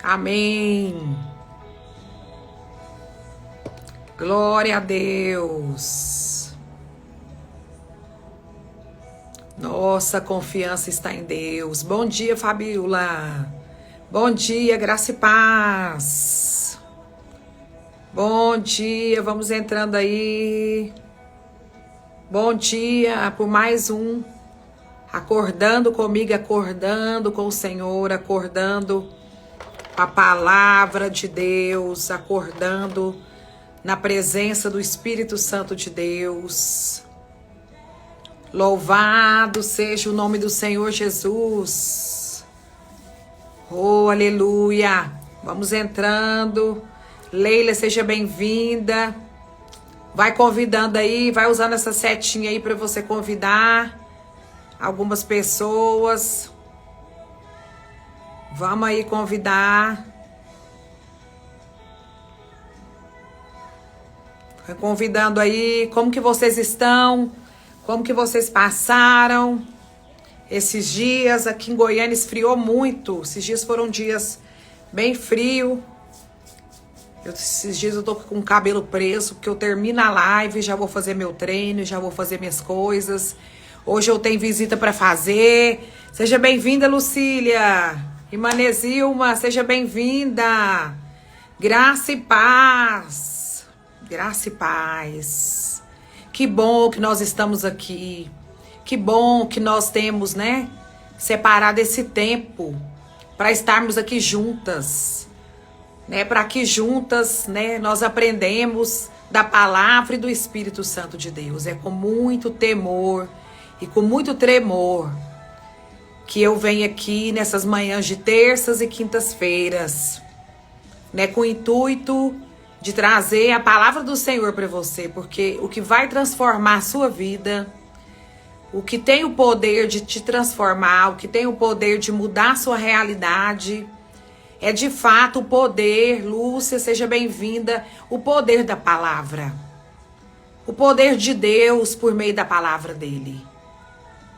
Amém. Glória a Deus. Nossa confiança está em Deus. Bom dia, Fabiola. Bom dia, graça e paz. Bom dia, vamos entrando aí. Bom dia por mais um. Acordando comigo, acordando com o Senhor, acordando com a palavra de Deus, acordando na presença do Espírito Santo de Deus. Louvado seja o nome do Senhor Jesus. Oh, aleluia. Vamos entrando. Leila, seja bem-vinda. Vai convidando aí, vai usando essa setinha aí para você convidar algumas pessoas. Vamos aí convidar. Vai convidando aí. Como que vocês estão? Como que vocês passaram esses dias? Aqui em Goiânia esfriou muito. Esses dias foram dias bem frios. Esses dias eu tô com o cabelo preso, porque eu termino a live, já vou fazer meu treino, já vou fazer minhas coisas. Hoje eu tenho visita para fazer. Seja bem-vinda, Lucília. Irmã Nesilma, seja bem-vinda. Graça e paz. Graça e paz. Que bom que nós estamos aqui. Que bom que nós temos, né, separado esse tempo para estarmos aqui juntas, né, para que juntas, né, nós aprendemos da palavra e do Espírito Santo de Deus. É com muito temor e com muito tremor que eu venho aqui nessas manhãs de terças e quintas-feiras, né, com o intuito de trazer a palavra do Senhor para você, porque o que vai transformar a sua vida, o que tem o poder de te transformar, o que tem o poder de mudar a sua realidade, é de fato o poder, Lúcia, seja bem-vinda, o poder da palavra. O poder de Deus por meio da palavra dele.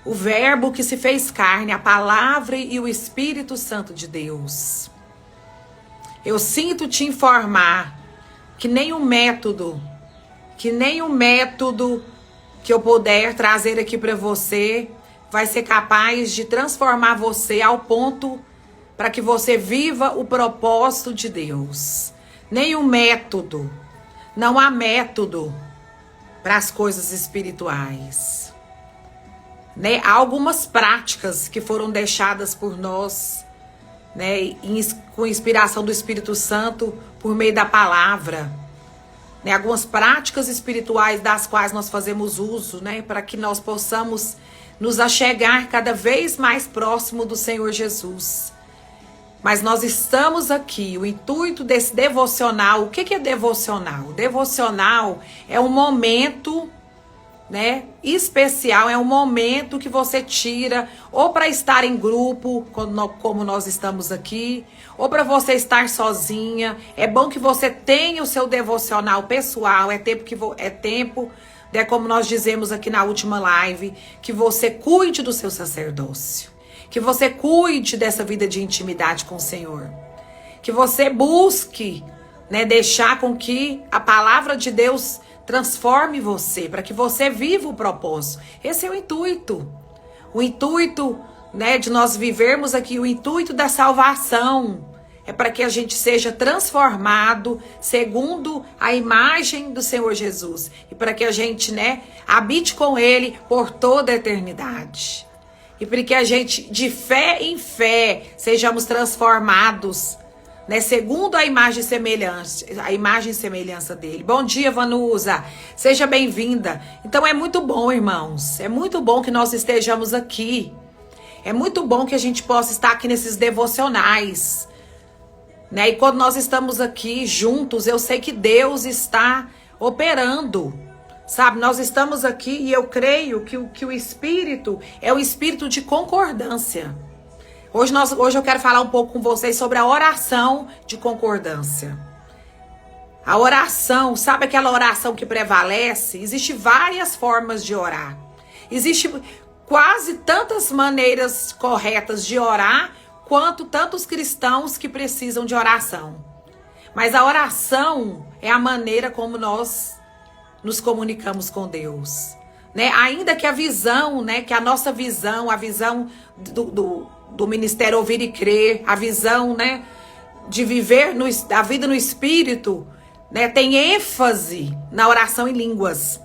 O verbo que se fez carne, a palavra e o Espírito Santo de Deus. Eu sinto te informar que nenhum método que eu puder trazer aqui para você vai ser capaz de transformar você ao ponto para que você viva o propósito de Deus. Nenhum método. Não há método para as coisas espirituais. Né? Há algumas práticas que foram deixadas por nós, né, com inspiração do Espírito Santo por meio da palavra. Né? Algumas práticas espirituais das quais nós fazemos uso, né, para que nós possamos nos achegar cada vez mais próximo do Senhor Jesus. Mas nós estamos aqui, o intuito desse devocional. O que é devocional? Devocional é um momento, né, especial, é um momento que você tira ou para estar em grupo, como nós estamos aqui, ou para você estar sozinha. É bom que você tenha o seu devocional pessoal. É tempo, né, como nós dizemos aqui na última live, que você cuide do seu sacerdócio, que você cuide dessa vida de intimidade com o Senhor, que você busque, né, deixar com que a palavra de Deus transforme você, para que você viva o propósito. Esse é o intuito. O intuito, né, de nós vivermos aqui, o intuito da salvação é para que a gente seja transformado segundo a imagem do Senhor Jesus. E para que a gente, né, habite com Ele por toda a eternidade. E para que a gente, de fé em fé, sejamos transformados, né, segundo a imagem e semelhança dele. Bom dia, Vanusa. Seja bem-vinda. Então é muito bom, irmãos. É muito bom que nós estejamos aqui. É muito bom que a gente possa estar aqui nesses devocionais, né? E quando nós estamos aqui juntos, eu sei que Deus está operando. Sabe, nós estamos aqui e eu creio que o Espírito é o Espírito de concordância. Hoje eu quero falar um pouco com vocês sobre a oração de concordância. A oração, sabe aquela oração que prevalece? Existem várias formas de orar. Existem quase tantas maneiras corretas de orar quanto tantos cristãos que precisam de oração. Mas a oração é a maneira como nós nos comunicamos com Deus, né? Ainda que a visão, né, que a nossa visão, a visão do ministério Ouvir e Crer, a visão, né, de viver a vida no Espírito, né, tem ênfase na oração em línguas.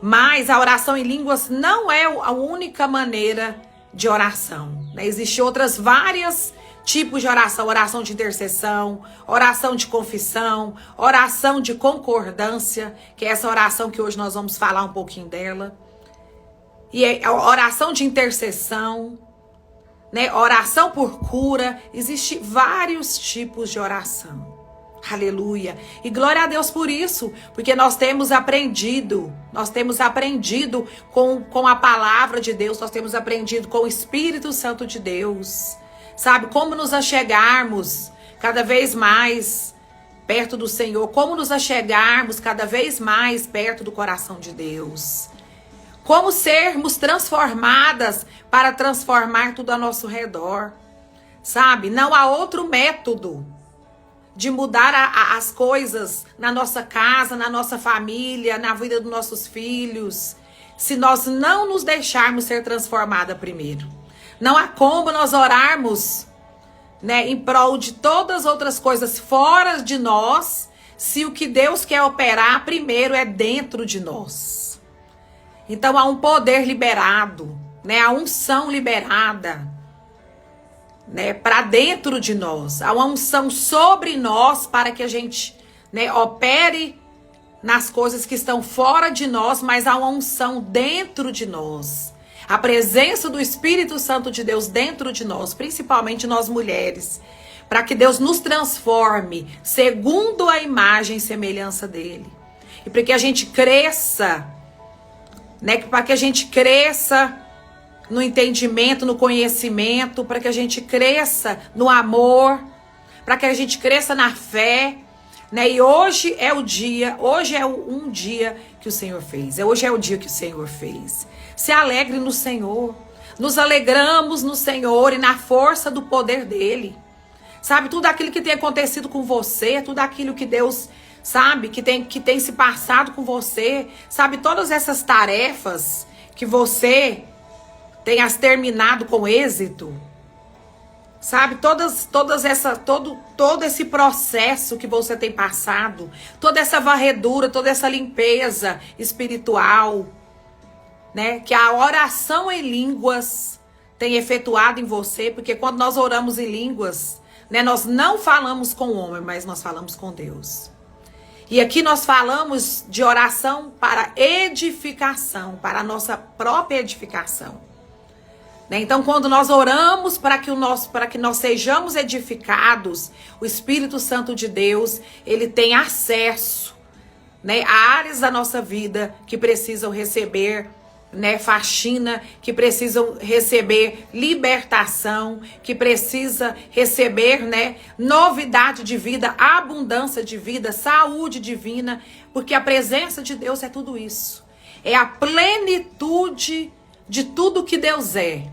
Mas a oração em línguas não é a única maneira de oração, né? Existem outras várias tipos de oração: oração de intercessão, oração de confissão, oração de concordância, que é essa oração que hoje nós vamos falar um pouquinho dela. E a oração de intercessão, né? Oração por cura. Existem vários tipos de oração. Aleluia. E glória a Deus por isso, porque nós temos aprendido com a palavra de Deus, nós temos aprendido com o Espírito Santo de Deus, sabe, como nos achegarmos cada vez mais perto do Senhor, como nos achegarmos cada vez mais perto do coração de Deus, como sermos transformadas para transformar tudo ao nosso redor, sabe, não há outro método de mudar as coisas na nossa casa, na nossa família, na vida dos nossos filhos, se nós não nos deixarmos ser transformadas primeiro. Não há como nós orarmos, né, em prol de todas as outras coisas fora de nós, se o que Deus quer operar primeiro é dentro de nós. Então há um poder liberado, né, a unção liberada, né, para dentro de nós, há uma unção sobre nós para que a gente, né, opere nas coisas que estão fora de nós, mas há uma unção dentro de nós, a presença do Espírito Santo de Deus dentro de nós, principalmente nós mulheres, para que Deus nos transforme segundo a imagem e semelhança dele, e para que a gente cresça, né, para que a gente cresça no entendimento, no conhecimento, para que a gente cresça no amor, para que a gente cresça na fé, né? E hoje é um dia que o Senhor fez. Hoje é o dia que o Senhor fez. Se alegre no Senhor. Nos alegramos no Senhor e na força do poder dele. Sabe, tudo aquilo que tem acontecido com você, tudo aquilo que Deus, sabe, que tem se passado com você, sabe, todas essas tarefas que você tenhas terminado com êxito, sabe, todo esse processo que você tem passado, toda essa varredura, toda essa limpeza espiritual, né, que a oração em línguas tem efetuado em você, porque quando nós oramos em línguas, né, nós não falamos com o homem, mas nós falamos com Deus. E aqui nós falamos de oração para edificação, para a nossa própria edificação. Então, quando nós oramos para que nós sejamos edificados, o Espírito Santo de Deus, ele tem acesso, né, a áreas da nossa vida que precisam receber, né, faxina, que precisam receber libertação, que precisa receber, né, novidade de vida, abundância de vida, saúde divina, porque a presença de Deus é tudo isso. É a plenitude de tudo que Deus é.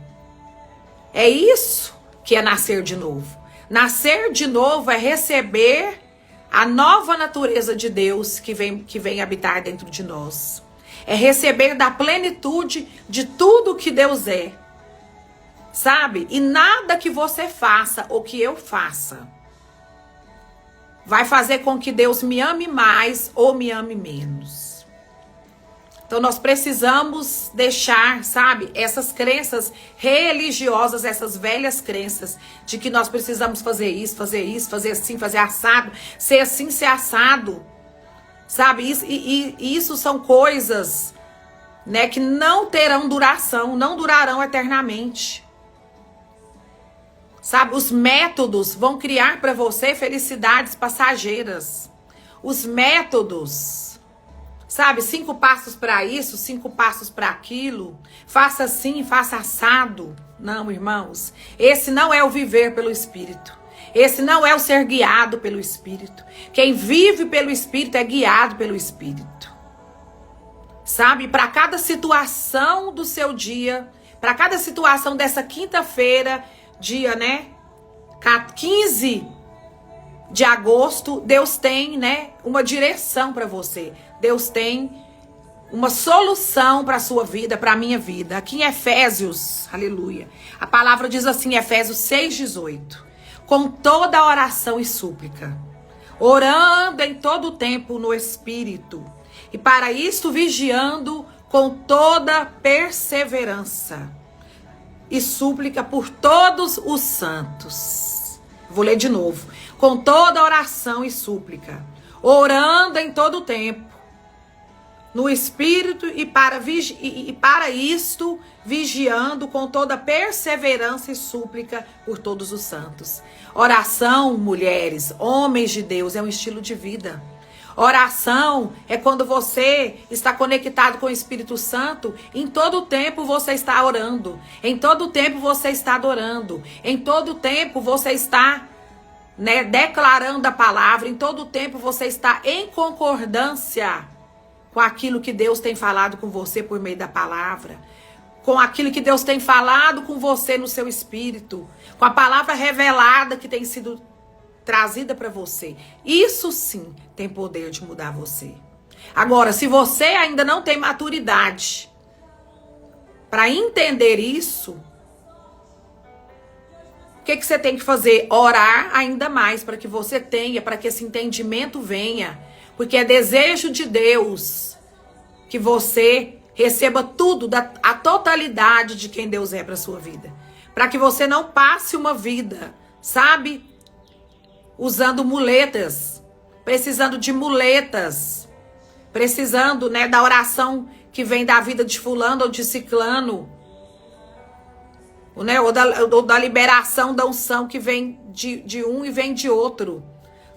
É isso que é nascer de novo. Nascer de novo é receber a nova natureza de Deus que vem habitar dentro de nós. É receber da plenitude de tudo que Deus é. Sabe? E nada que você faça ou que eu faça vai fazer com que Deus me ame mais ou me ame menos. Então nós precisamos deixar, sabe, essas crenças religiosas, essas velhas crenças de que nós precisamos fazer isso, fazer assim, fazer assado, ser assim, ser assado, sabe? Isso são coisas, né, que não terão duração, não durarão eternamente. Sabe, os métodos vão criar para você felicidades passageiras. Os métodos, sabe, 5 passos para isso, 5 passos para aquilo, faça assim, faça assado. Não, irmãos, esse não é o viver pelo Espírito. Esse não é o ser guiado pelo Espírito. Quem vive pelo Espírito é guiado pelo Espírito. Sabe, para cada situação do seu dia, para cada situação dessa quinta-feira, dia, né, 15 de agosto, Deus tem, né, uma direção para você. Deus tem uma solução para a sua vida, para a minha vida. Aqui em Efésios, aleluia, a palavra diz assim, Efésios 6:18. Com toda oração e súplica, orando em todo o tempo no Espírito, e para isto vigiando com toda perseverança e súplica por todos os santos. Vou ler de novo. Com toda oração e súplica, orando em todo o tempo, no Espírito, e para isto, vigiando com toda perseverança e súplica por todos os santos. Oração, mulheres, homens de Deus, é um estilo de vida. Oração é quando você está conectado com o Espírito Santo, em todo o tempo você está orando, em todo o tempo você está adorando, em todo o tempo você está, né, declarando a palavra, em todo o tempo você está em concordância com aquilo que Deus tem falado com você por meio da palavra, com aquilo que Deus tem falado com você no seu espírito, com a palavra revelada que tem sido trazida para você. Isso sim tem poder de mudar você. Agora, se você ainda não tem maturidade para entender isso, o que você tem que fazer? Orar ainda mais para que você tenha, para que esse entendimento venha. Porque é desejo de Deus que você receba tudo, a totalidade de quem Deus é para sua vida. Para que você não passe uma vida, sabe, usando muletas, precisando de muletas, precisando, né, da oração que vem da vida de fulano ou de ciclano, né, ou da liberação da unção que vem de um e vem de outro.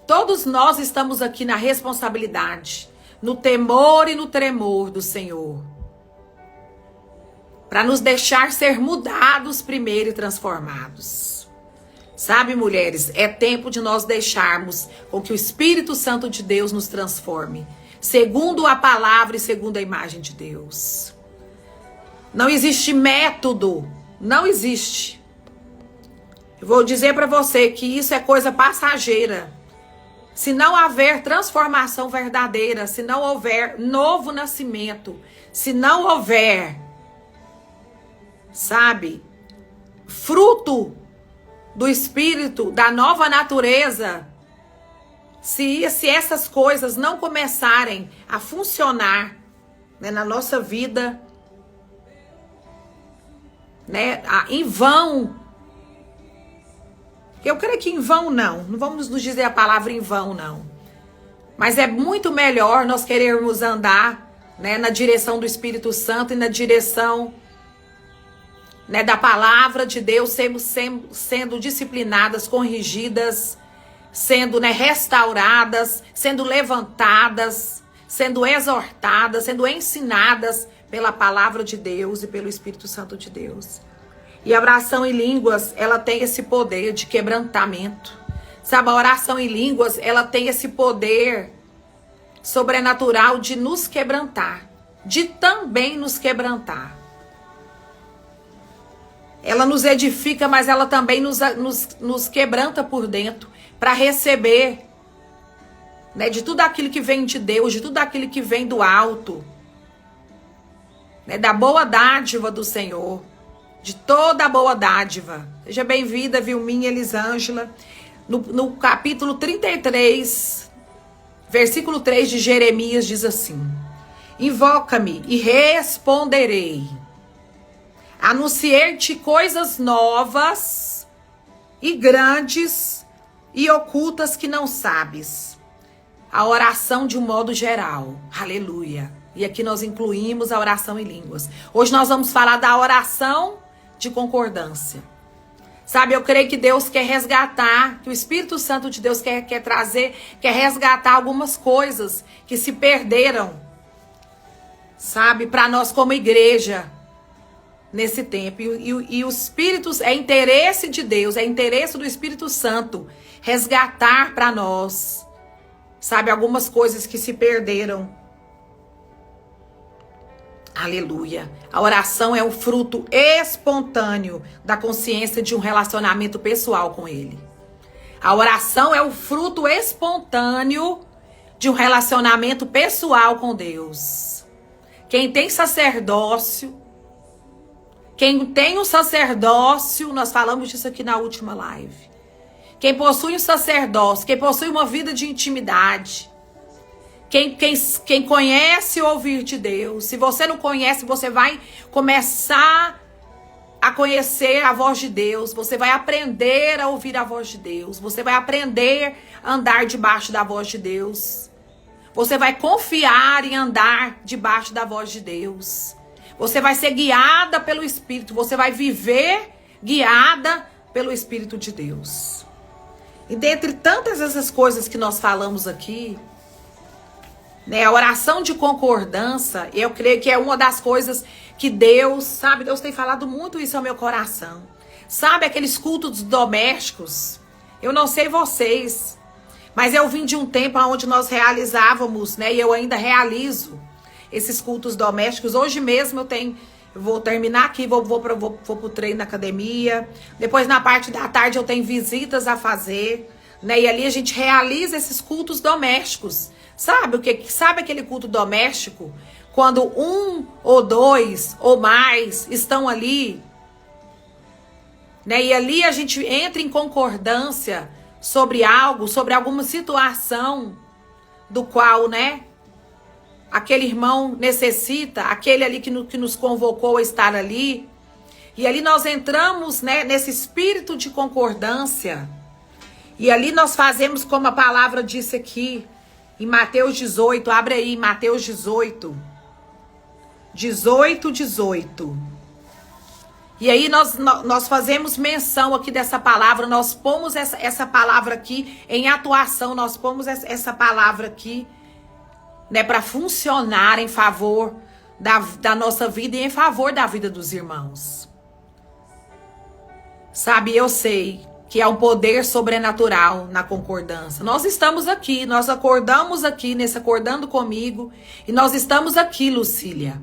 Todos nós estamos aqui na responsabilidade, no temor e no tremor do Senhor, para nos deixar ser mudados primeiro e transformados. Sabe, mulheres, é tempo de nós deixarmos com que o Espírito Santo de Deus nos transforme, segundo a palavra e segundo a imagem de Deus. Não existe método, não existe. Eu vou dizer para você que isso é coisa passageira. Se não houver transformação verdadeira, se não houver novo nascimento, se não houver, sabe, fruto do Espírito, da nova natureza, se essas coisas não começarem a funcionar, né, na nossa vida, né, em vão, eu creio que em vão não vamos nos dizer a palavra em vão não, mas é muito melhor nós querermos andar, né, na direção do Espírito Santo e na direção, né, da palavra de Deus, sendo disciplinadas, corrigidas, sendo, né, restauradas, sendo levantadas, sendo exortadas, sendo ensinadas pela palavra de Deus e pelo Espírito Santo de Deus. E a oração em línguas, ela tem esse poder de quebrantamento. Sabe, a oração em línguas, ela tem esse poder sobrenatural de nos quebrantar, de também nos quebrantar. Ela nos edifica, mas ela também nos quebranta por dentro para receber, né, de tudo aquilo que vem de Deus, de tudo aquilo que vem do alto, né, da boa dádiva do Senhor, de toda a boa dádiva. Seja bem-vinda, Vilminha Elisângela. No capítulo 33, versículo 3 de Jeremias, diz assim: invoca-me e responderei. Anunciei-te coisas novas e grandes e ocultas que não sabes. A oração de um modo geral. Aleluia. E aqui nós incluímos a oração em línguas. Hoje nós vamos falar da oração de concordância. Sabe, eu creio que Deus quer resgatar, que o Espírito Santo de Deus quer trazer, quer resgatar algumas coisas que se perderam, sabe, para nós como igreja, nesse tempo. E os Espíritos, é interesse de Deus, é interesse do Espírito Santo resgatar para nós, sabe, algumas coisas que se perderam. Aleluia. A oração é um fruto espontâneo da consciência de um relacionamento pessoal com Ele. A oração é o fruto espontâneo de um relacionamento pessoal com Deus. Quem tem sacerdócio, nós falamos disso aqui na última live. Quem possui um sacerdócio, quem possui uma vida de intimidade, quem conhece o ouvir de Deus. Se você não conhece, você vai começar a conhecer a voz de Deus. Você vai aprender a ouvir a voz de Deus. Você vai aprender a andar debaixo da voz de Deus. Você vai confiar em andar debaixo da voz de Deus. Você vai ser guiada pelo Espírito. Você vai viver guiada pelo Espírito de Deus. E dentre tantas essas coisas que nós falamos aqui, né, a oração de concordância, eu creio que é uma das coisas que Deus, sabe, Deus tem falado muito isso ao meu coração. Sabe aqueles cultos domésticos? Eu não sei vocês, mas eu vim de um tempo onde nós realizávamos, né, e eu ainda realizo esses cultos domésticos. Hoje mesmo eu vou terminar aqui, vou pro treino na academia. Depois na parte da tarde eu tenho visitas a fazer, né? E ali a gente realiza esses cultos domésticos. Sabe aquele culto doméstico? Quando um ou dois ou mais estão ali, né? E ali a gente entra em concordância sobre algo, sobre alguma situação do qual, né, aquele irmão necessita, aquele ali que nos convocou a estar ali. E ali nós entramos, né, nesse espírito de concordância. E ali nós fazemos como a palavra disse aqui, em Mateus 18. Abre aí, Mateus 18. 18. E aí nós fazemos menção aqui dessa palavra. Nós pomos essa palavra aqui em atuação. Nós pomos essa palavra aqui, né, para funcionar em favor da nossa vida e em favor da vida dos irmãos. Sabe, eu sei que há um poder sobrenatural na concordância. Nós estamos aqui, nós acordamos aqui, nesse Acordando Comigo, e nós estamos aqui, Lucília,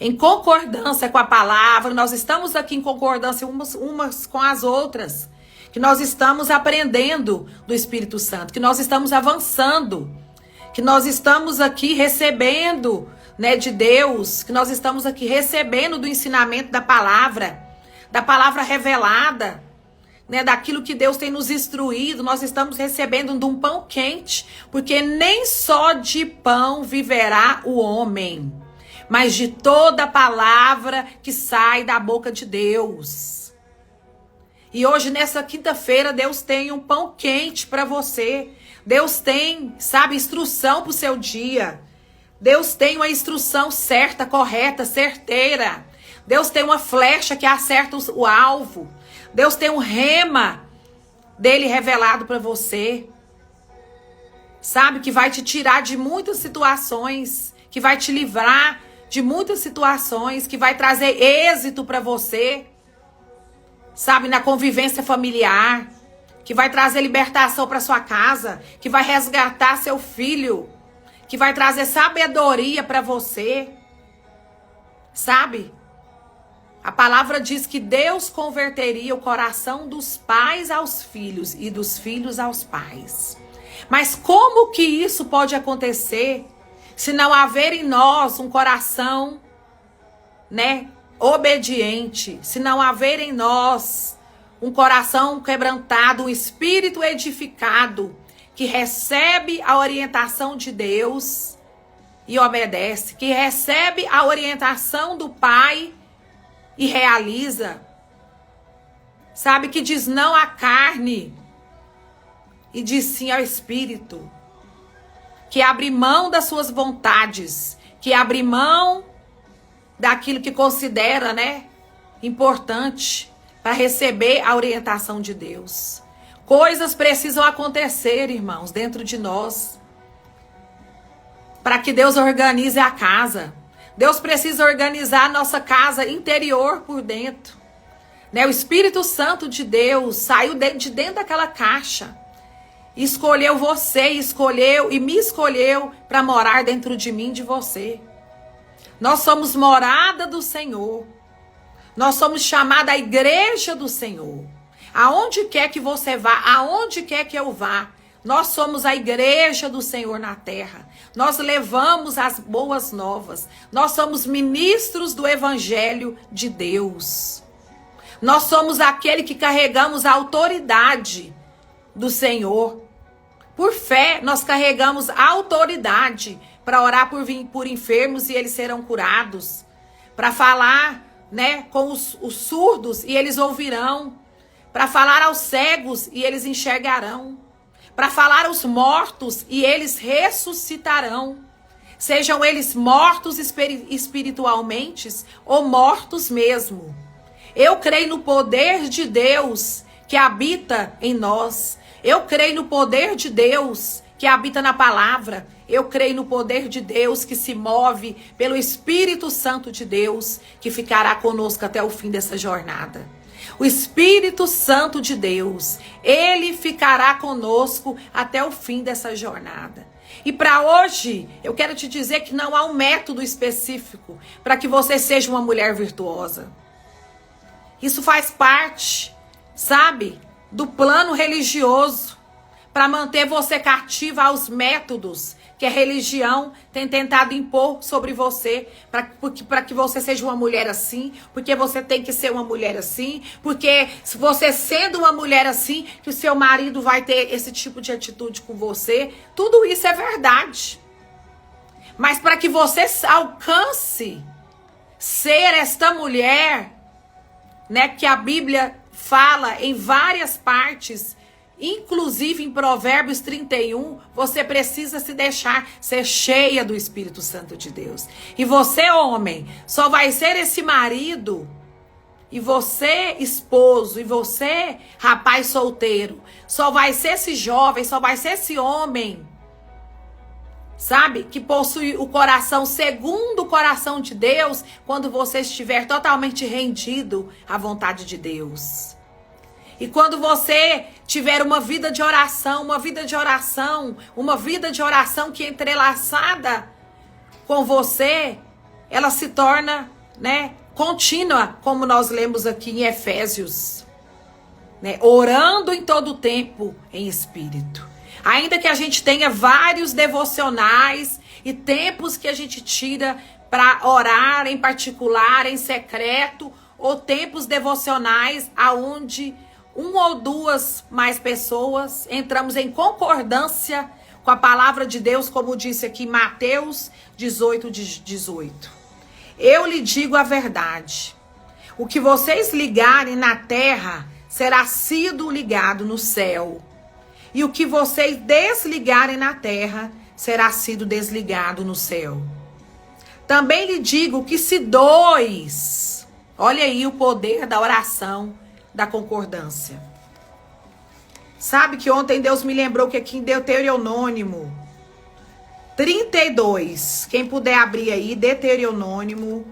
em concordância com a palavra. Nós estamos aqui em concordância umas com as outras, que nós estamos aprendendo do Espírito Santo, que nós estamos avançando, que nós estamos aqui recebendo, né, de Deus, que nós estamos aqui recebendo do ensinamento da palavra revelada, né, daquilo que Deus tem nos instruído. Nós estamos recebendo de um pão quente, porque nem só de pão viverá o homem, mas de toda palavra que sai da boca de Deus. E hoje, nessa quinta-feira, Deus tem um pão quente para você. Deus tem, sabe, instrução para o seu dia. Deus tem uma instrução certa, correta, certeira. Deus tem uma flecha que acerta o alvo. Deus tem um rema dele revelado para você. Sabe, que vai te tirar de muitas situações, que vai te livrar de muitas situações, que vai trazer êxito para você. Sabe, na convivência familiar, que vai trazer libertação para sua casa, que vai resgatar seu filho, que vai trazer sabedoria para você. Sabe? A palavra diz que Deus converteria o coração dos pais aos filhos e dos filhos aos pais. Mas como que isso pode acontecer se não haver em nós um coração, né, obediente, se não haver em nós um coração quebrantado, um espírito edificado, que recebe a orientação de Deus e obedece, que recebe a orientação do Pai e realiza, sabe, que diz não à carne e diz sim ao Espírito, que abre mão das suas vontades, que abre mão daquilo que considera, né, importante para receber a orientação de Deus. Coisas precisam acontecer, irmãos, dentro de nós, para que Deus organize a casa. Deus precisa organizar a nossa casa interior por dentro, né? O Espírito Santo de Deus saiu de dentro daquela caixa, escolheu você, escolheu e me escolheu para morar dentro de mim, de você. Nós somos morada do Senhor. Nós somos chamada a igreja do Senhor. Aonde quer que você vá, aonde quer que eu vá, nós somos a igreja do Senhor na terra. Nós levamos as boas novas. Nós somos ministros do evangelho de Deus. Nós somos aquele que carregamos a autoridade do Senhor. Por fé, nós carregamos a autoridade para orar por enfermos e eles serão curados. Para falar, né, com os surdos e eles ouvirão. Para falar aos cegos e eles enxergarão. Para falar aos mortos e eles ressuscitarão. Sejam eles mortos espiritualmente ou mortos mesmo. Eu creio no poder de Deus que habita em nós. Eu creio no poder de Deus que habita na palavra. Eu creio no poder de Deus que se move pelo Espírito Santo de Deus, que ficará conosco até o fim dessa jornada. O Espírito Santo de Deus, ele ficará conosco até o fim dessa jornada. E para hoje, eu quero te dizer que não há um método específico para que você seja uma mulher virtuosa. Isso faz parte, sabe, do plano religioso para manter você cativa aos métodos que a religião tem tentado impor sobre você, para que você seja uma mulher assim, porque você tem que ser uma mulher assim, porque se você sendo uma mulher assim, que o seu marido vai ter esse tipo de atitude com você. Tudo isso é verdade. Mas para que você alcance ser esta mulher, né, que a Bíblia fala em várias partes, inclusive em Provérbios 31, você precisa se deixar ser cheia do Espírito Santo de Deus. E você, homem, só vai ser esse marido, e você, esposo, e você, rapaz solteiro, só vai ser esse jovem, só vai ser esse homem, sabe, que possui o coração segundo o coração de Deus, quando você estiver totalmente rendido à vontade de Deus. E quando você tiver uma vida de oração, uma vida de oração que é entrelaçada com você, ela se torna, né, contínua, como nós lemos aqui em Efésios, né, orando em todo o tempo em espírito. Ainda que a gente tenha vários devocionais e tempos que a gente tira para orar em particular, em secreto, ou tempos devocionais aonde uma ou duas mais pessoas entramos em concordância com a palavra de Deus, como disse aqui Mateus 18:18. Eu lhe digo a verdade. O que vocês ligarem na terra será sido ligado no céu. E o que vocês desligarem na terra será sido desligado no céu. Também lhe digo que se dois, olha aí o poder da oração, da concordância. Sabe que ontem Deus me lembrou que aqui em Deuteronômio 32, quem puder abrir aí, Deuteronômio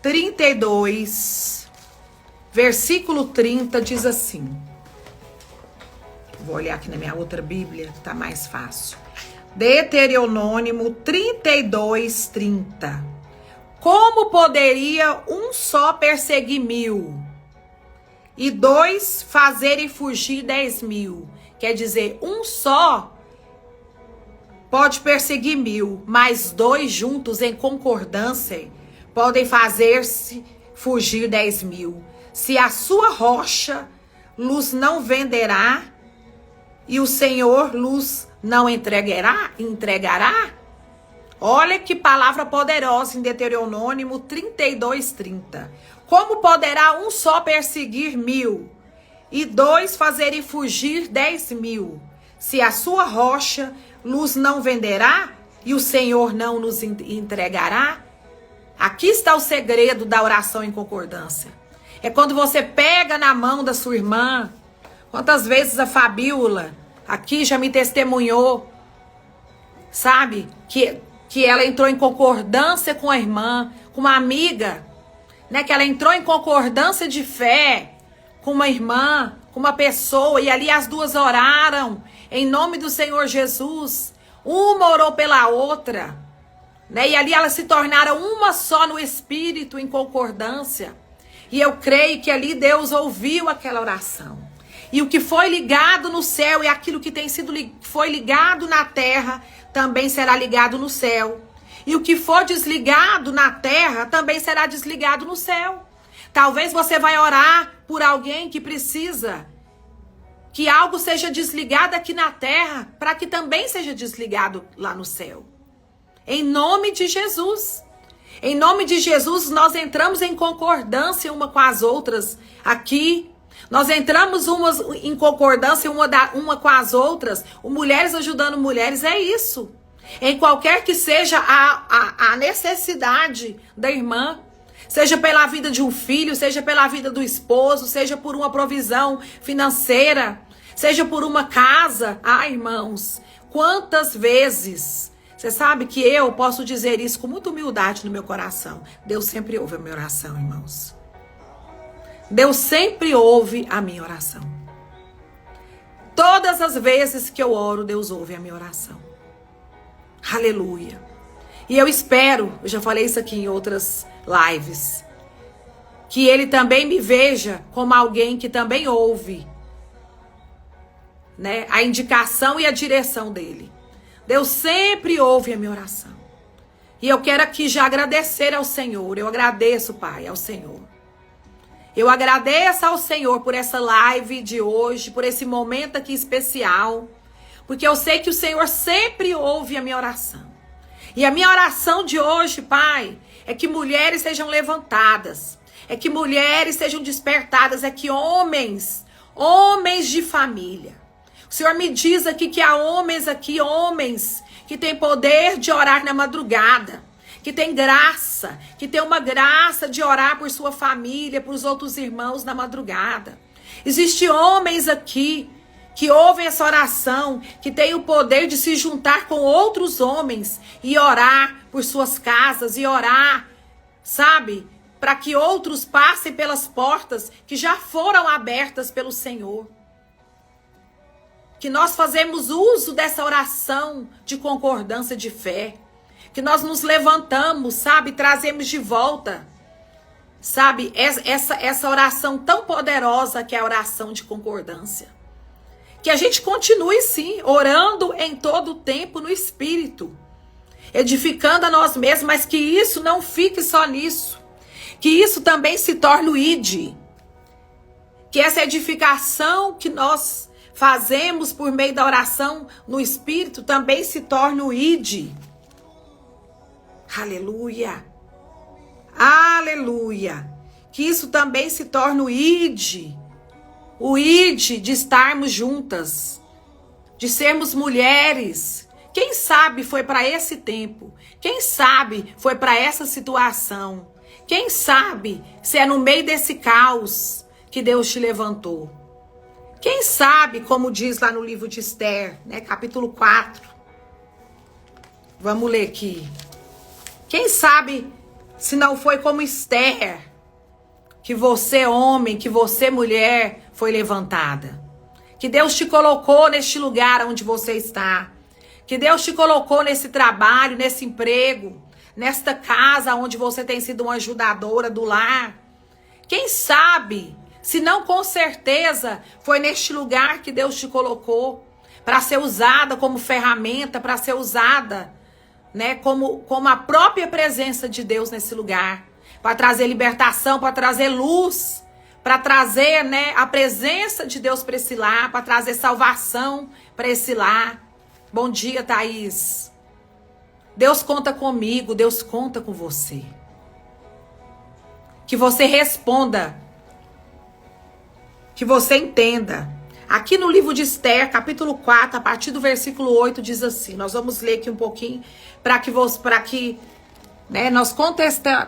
32, versículo 30, diz assim. Vou olhar aqui na minha outra Bíblia, tá mais fácil. Deuteronômio 32, 30. Como poderia um só perseguir 1000? E dois fazerem fugir 10.000. Quer dizer, um só pode perseguir 1000, mas dois juntos em concordância podem fazer-se fugir 10.000. Se a sua rocha luz não venderá e o Senhor luz não entregará? Olha que palavra poderosa em Deuteronômio 32, 30. Como poderá um só perseguir 1000 e dois fazerem fugir 10.000? Se a sua rocha luz não venderá e o Senhor não nos entregará? Aqui está o segredo da oração em concordância. É quando você pega na mão da sua irmã. Quantas vezes a Fabíola aqui já me testemunhou, sabe? Que ela entrou em concordância com a irmã, com uma amiga, né? Que ela entrou em concordância de fé com uma irmã, com uma pessoa, e ali as duas oraram em nome do Senhor Jesus. Uma orou pela outra, né? E ali elas se tornaram uma só no espírito, em concordância. E eu creio que ali Deus ouviu aquela oração. E o que foi ligado no céu e aquilo que foi ligado na terra também será ligado no céu. E o que for desligado na terra também será desligado no céu. Talvez você vai orar por alguém que precisa que algo seja desligado aqui na terra para que também seja desligado lá no céu. Em nome de Jesus. Em nome de Jesus, nós entramos em concordância uma com as outras aqui. Nós entramos em concordância uma com as outras. Mulheres ajudando mulheres, é isso. Em qualquer que seja a necessidade da irmã. Seja pela vida de um filho, seja pela vida do esposo, seja por uma provisão financeira, seja por uma casa. Irmãos, quantas vezes... Você sabe que eu posso dizer isso com muita humildade no meu coração. Deus sempre ouve a minha oração, irmãos. Deus sempre ouve a minha oração. Todas as vezes que eu oro, Deus ouve a minha oração. Aleluia. E eu espero, eu já falei isso aqui em outras lives, que Ele também me veja como alguém que também ouve, né, a indicação e a direção dEle. Deus sempre ouve a minha oração. E eu quero aqui já agradecer ao Senhor. Eu agradeço, Pai, ao Senhor. Eu agradeço ao Senhor por essa live de hoje, por esse momento aqui especial. Porque eu sei que o Senhor sempre ouve a minha oração. E a minha oração de hoje, Pai, é que mulheres sejam levantadas. É que mulheres sejam despertadas. É que homens de família. O Senhor me diz aqui que há homens que têm poder de orar na madrugada, que tem graça, que tem uma graça de orar por sua família, por os outros irmãos na madrugada. Existem homens aqui que ouvem essa oração, que têm o poder de se juntar com outros homens e orar por suas casas e orar, sabe, para que outros passem pelas portas que já foram abertas pelo Senhor. Que nós fazemos uso dessa oração de concordância de fé. Que nós nos levantamos, sabe? Trazemos de volta, sabe? Essa oração tão poderosa que é a oração de concordância. Que a gente continue, sim, orando em todo o tempo no Espírito. Edificando a nós mesmos, mas que isso não fique só nisso. Que isso também se torne o ID. Que essa edificação que nós fazemos por meio da oração no Espírito também se torne o ID. Aleluia. Aleluia. Que isso também se torne o ID. O ID de estarmos juntas. De sermos mulheres. Quem sabe foi para esse tempo. Quem sabe foi para essa situação. Quem sabe se é no meio desse caos que Deus te levantou. Quem sabe, como diz lá no livro de Esther, né, capítulo 4. Vamos ler aqui. Quem sabe se não foi como Esther, que você, homem, que você, mulher, foi levantada. Que Deus te colocou neste lugar onde você está. Que Deus te colocou nesse trabalho, nesse emprego, nesta casa onde você tem sido uma ajudadora do lar. Quem sabe... Se não, com certeza, foi neste lugar que Deus te colocou para ser usada como ferramenta, para ser usada, né, como a própria presença de Deus nesse lugar, para trazer libertação, para trazer luz, para trazer, né, a presença de Deus para esse lar, para trazer salvação para esse lar. Bom dia, Thaís. Deus conta comigo, Deus conta com você. Que você responda. Que você entenda. Aqui no livro de Esther, capítulo 4, a partir do versículo 8, diz assim. Nós vamos ler aqui um pouquinho para que né, nós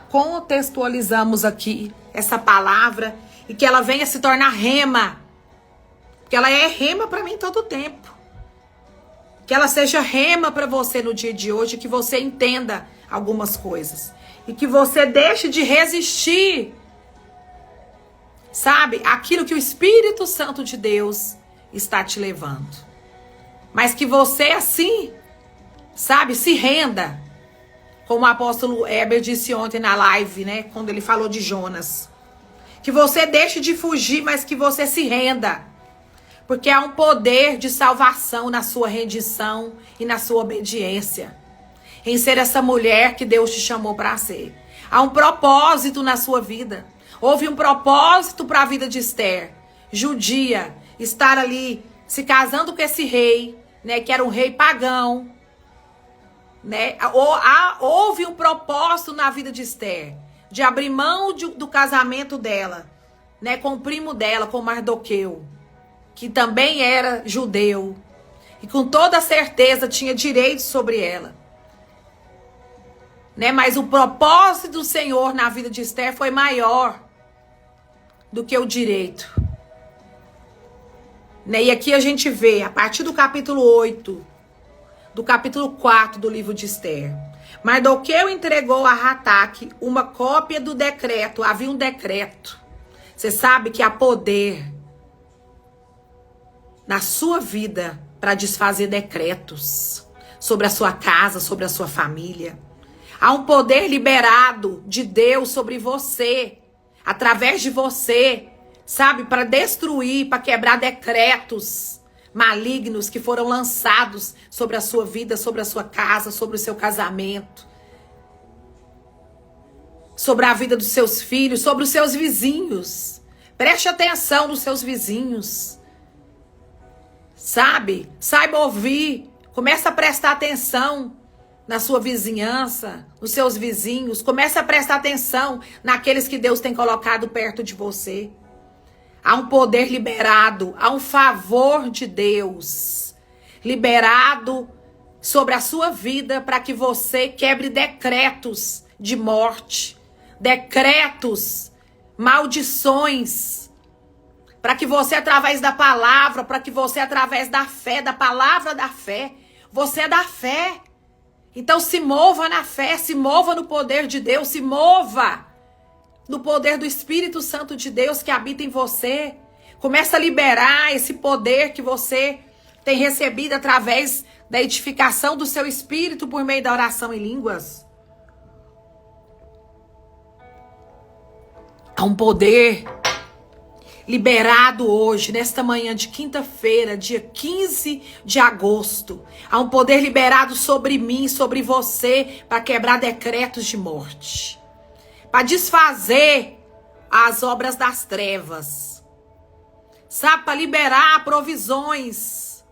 contextualizamos aqui essa palavra e que ela venha se tornar rema. Que ela é rema para mim todo o tempo. Que ela seja rema para você no dia de hoje, que você entenda algumas coisas. E que você deixe de resistir, sabe, aquilo que o Espírito Santo de Deus está te levando. Mas que você assim, sabe, se renda. Como o apóstolo Heber disse ontem na live, né, quando ele falou de Jonas. Que você deixe de fugir, mas que você se renda. Porque há um poder de salvação na sua rendição e na sua obediência. Em ser essa mulher que Deus te chamou para ser. Há um propósito na sua vida. Houve um propósito para a vida de Esther. Judia, estar ali se casando com esse rei, né, que era um rei pagão. Né? Houve um propósito na vida de Esther. De abrir mão do casamento dela, né, com o primo dela, com Mardoqueu, que também era judeu, e com toda certeza tinha direitos sobre ela. Né, mas o propósito do Senhor na vida de Esther foi maior do que o direito. Né, e aqui a gente vê, a partir do capítulo 8, do capítulo 4 do livro de Esther, Mardoqueu entregou a Rataque uma cópia do decreto. Havia um decreto. Você sabe que há poder na sua vida para desfazer decretos sobre a sua casa, sobre a sua família. Há um poder liberado de Deus sobre você, através de você, sabe, para destruir, para quebrar decretos malignos que foram lançados sobre a sua vida, sobre a sua casa, sobre o seu casamento, sobre a vida dos seus filhos, sobre os seus vizinhos. Preste atenção nos seus vizinhos, sabe? Saiba ouvir, comece a prestar atenção na sua vizinhança, nos seus vizinhos, comece a prestar atenção naqueles que Deus tem colocado perto de você. Há um poder liberado, há um favor de Deus liberado sobre a sua vida para que você quebre decretos de morte, decretos, maldições, para que você através da palavra, para que você através da fé, da palavra da fé, você é da fé. Então se mova na fé, se mova no poder de Deus, se mova no poder do Espírito Santo de Deus que habita em você. Começa a liberar esse poder que você tem recebido através da edificação do seu espírito por meio da oração em línguas. Há um poder liberado hoje, nesta manhã de quinta-feira, dia 15 de agosto. Há um poder liberado sobre mim, sobre você, para quebrar decretos de morte. Para desfazer as obras das trevas. Sabe, para liberar provisões.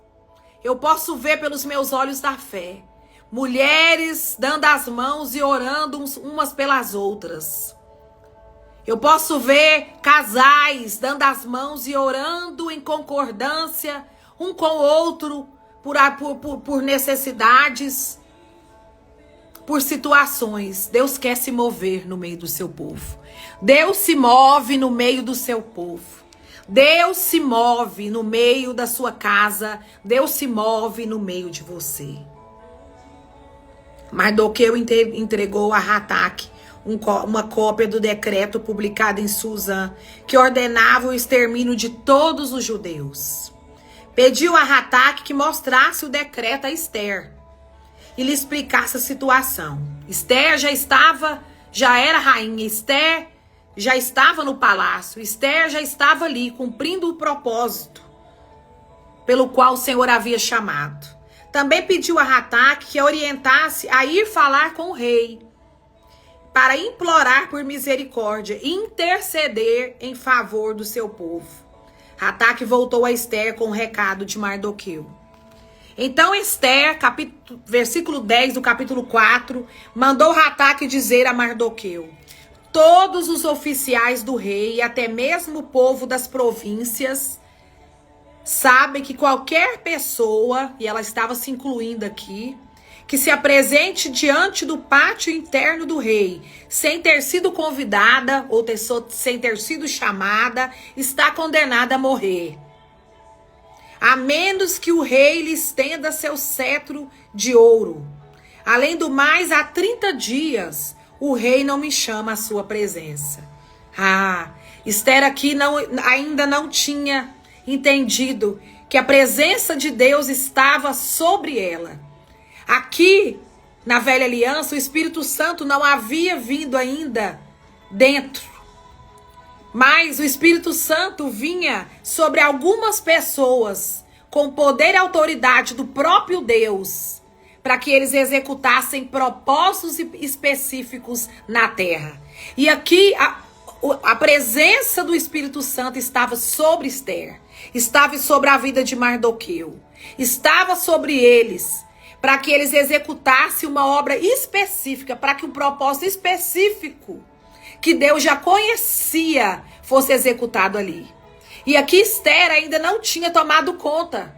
Eu posso ver pelos meus olhos da fé. Mulheres dando as mãos e orando umas pelas outras. Eu posso ver casais dando as mãos e orando em concordância um com o outro por necessidades, por situações. Deus quer se mover no meio do seu povo. Deus se move no meio do seu povo. Deus se move no meio da sua casa. Deus se move no meio de você. Mardoqueu entregou a Rataque uma cópia do decreto publicado em Susã, que ordenava o extermínio de todos os judeus. Pediu a Rataque que mostrasse o decreto a Esther e lhe explicasse a situação. Esther já era rainha, Esther já estava no palácio, Esther já estava ali cumprindo o propósito pelo qual o Senhor havia chamado. Também pediu a Rataque que a orientasse a ir falar com o rei, para implorar por misericórdia e interceder em favor do seu povo. Rataque voltou a Esther com o recado de Mardoqueu. Então Esther, versículo 10 do capítulo 4, mandou Rataque dizer a Mardoqueu: todos os oficiais do rei e até mesmo o povo das províncias sabem que qualquer pessoa, e ela estava se incluindo aqui, que se apresente diante do pátio interno do rei, sem ter sido convidada ou sem ter sido chamada, está condenada a morrer. A menos que o rei lhe estenda seu cetro de ouro. Além do mais, há 30 dias o rei não me chama à sua presença. Esther aqui ainda não tinha entendido que a presença de Deus estava sobre ela. Aqui, na velha aliança, o Espírito Santo não havia vindo ainda dentro. Mas o Espírito Santo vinha sobre algumas pessoas com poder e autoridade do próprio Deus, para que eles executassem propósitos específicos na terra. E aqui a presença do Espírito Santo estava sobre Esther, estava sobre a vida de Mardoqueu, estava sobre eles, para que eles executassem uma obra específica, para que um propósito específico que Deus já conhecia fosse executado ali. E aqui Esther ainda não tinha tomado conta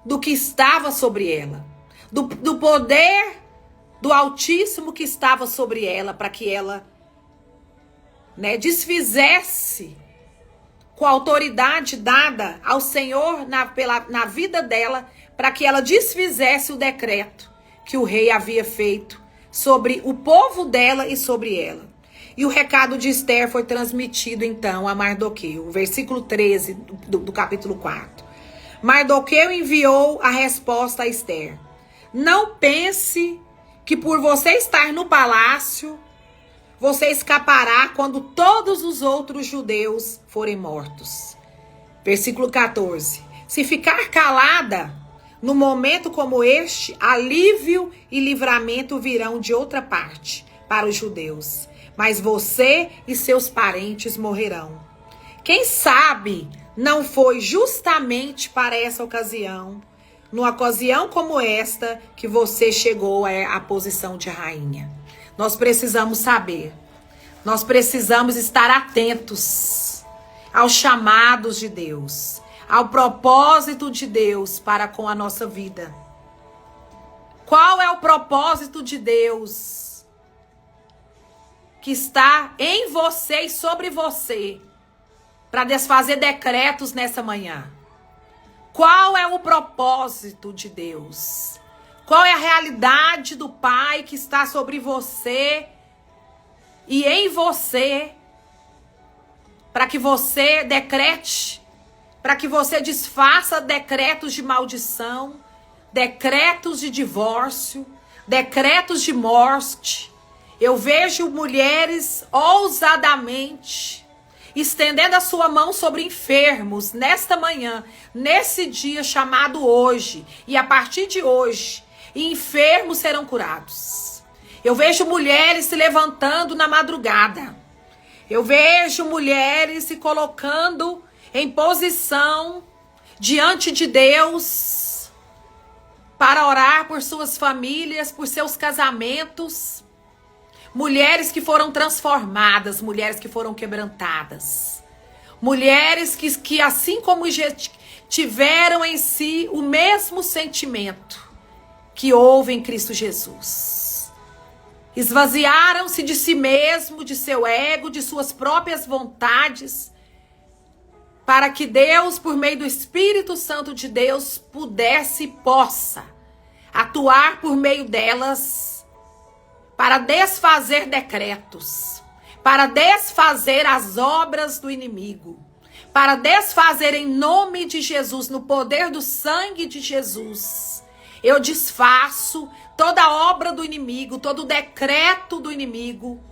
do que estava sobre ela, do poder do Altíssimo que estava sobre ela, para que ela, desfizesse com a autoridade dada ao Senhor na vida dela, para que ela desfizesse o decreto que o rei havia feito sobre o povo dela e sobre ela. E o recado de Esther foi transmitido então a Mardoqueu, versículo 13 do capítulo 4. Mardoqueu enviou a resposta a Esther: não pense que por você estar no palácio, você escapará quando todos os outros judeus forem mortos. Versículo 14. Se ficar calada, no momento como este, alívio e livramento virão de outra parte para os judeus, mas você e seus parentes morrerão. Quem sabe não foi justamente para essa ocasião, numa ocasião como esta, que você chegou à posição de rainha. Nós precisamos saber, nós precisamos estar atentos aos chamados de Deus, ao propósito de Deus para com a nossa vida. Qual é o propósito de Deus que está em você e sobre você para desfazer decretos nessa manhã? Qual é o propósito de Deus? Qual é a realidade do Pai que está sobre você e em você, para que você decrete, para que você desfaça decretos de maldição, decretos de divórcio, decretos de morte? Eu vejo mulheres ousadamente estendendo a sua mão sobre enfermos nesta manhã, nesse dia chamado hoje, e a partir de hoje, enfermos serão curados. Eu vejo mulheres se levantando na madrugada. Eu vejo mulheres se colocando em posição diante de Deus para orar por suas famílias, por seus casamentos. Mulheres que foram transformadas, mulheres que foram quebrantadas. Mulheres que assim como tiveram em si o mesmo sentimento que houve em Cristo Jesus. Esvaziaram-se de si mesmo, de seu ego, de suas próprias vontades, para que Deus, por meio do Espírito Santo de Deus, pudesse e possa atuar por meio delas para desfazer decretos, para desfazer as obras do inimigo, para desfazer em nome de Jesus, no poder do sangue de Jesus. Eu desfaço toda a obra do inimigo, todo o decreto do inimigo,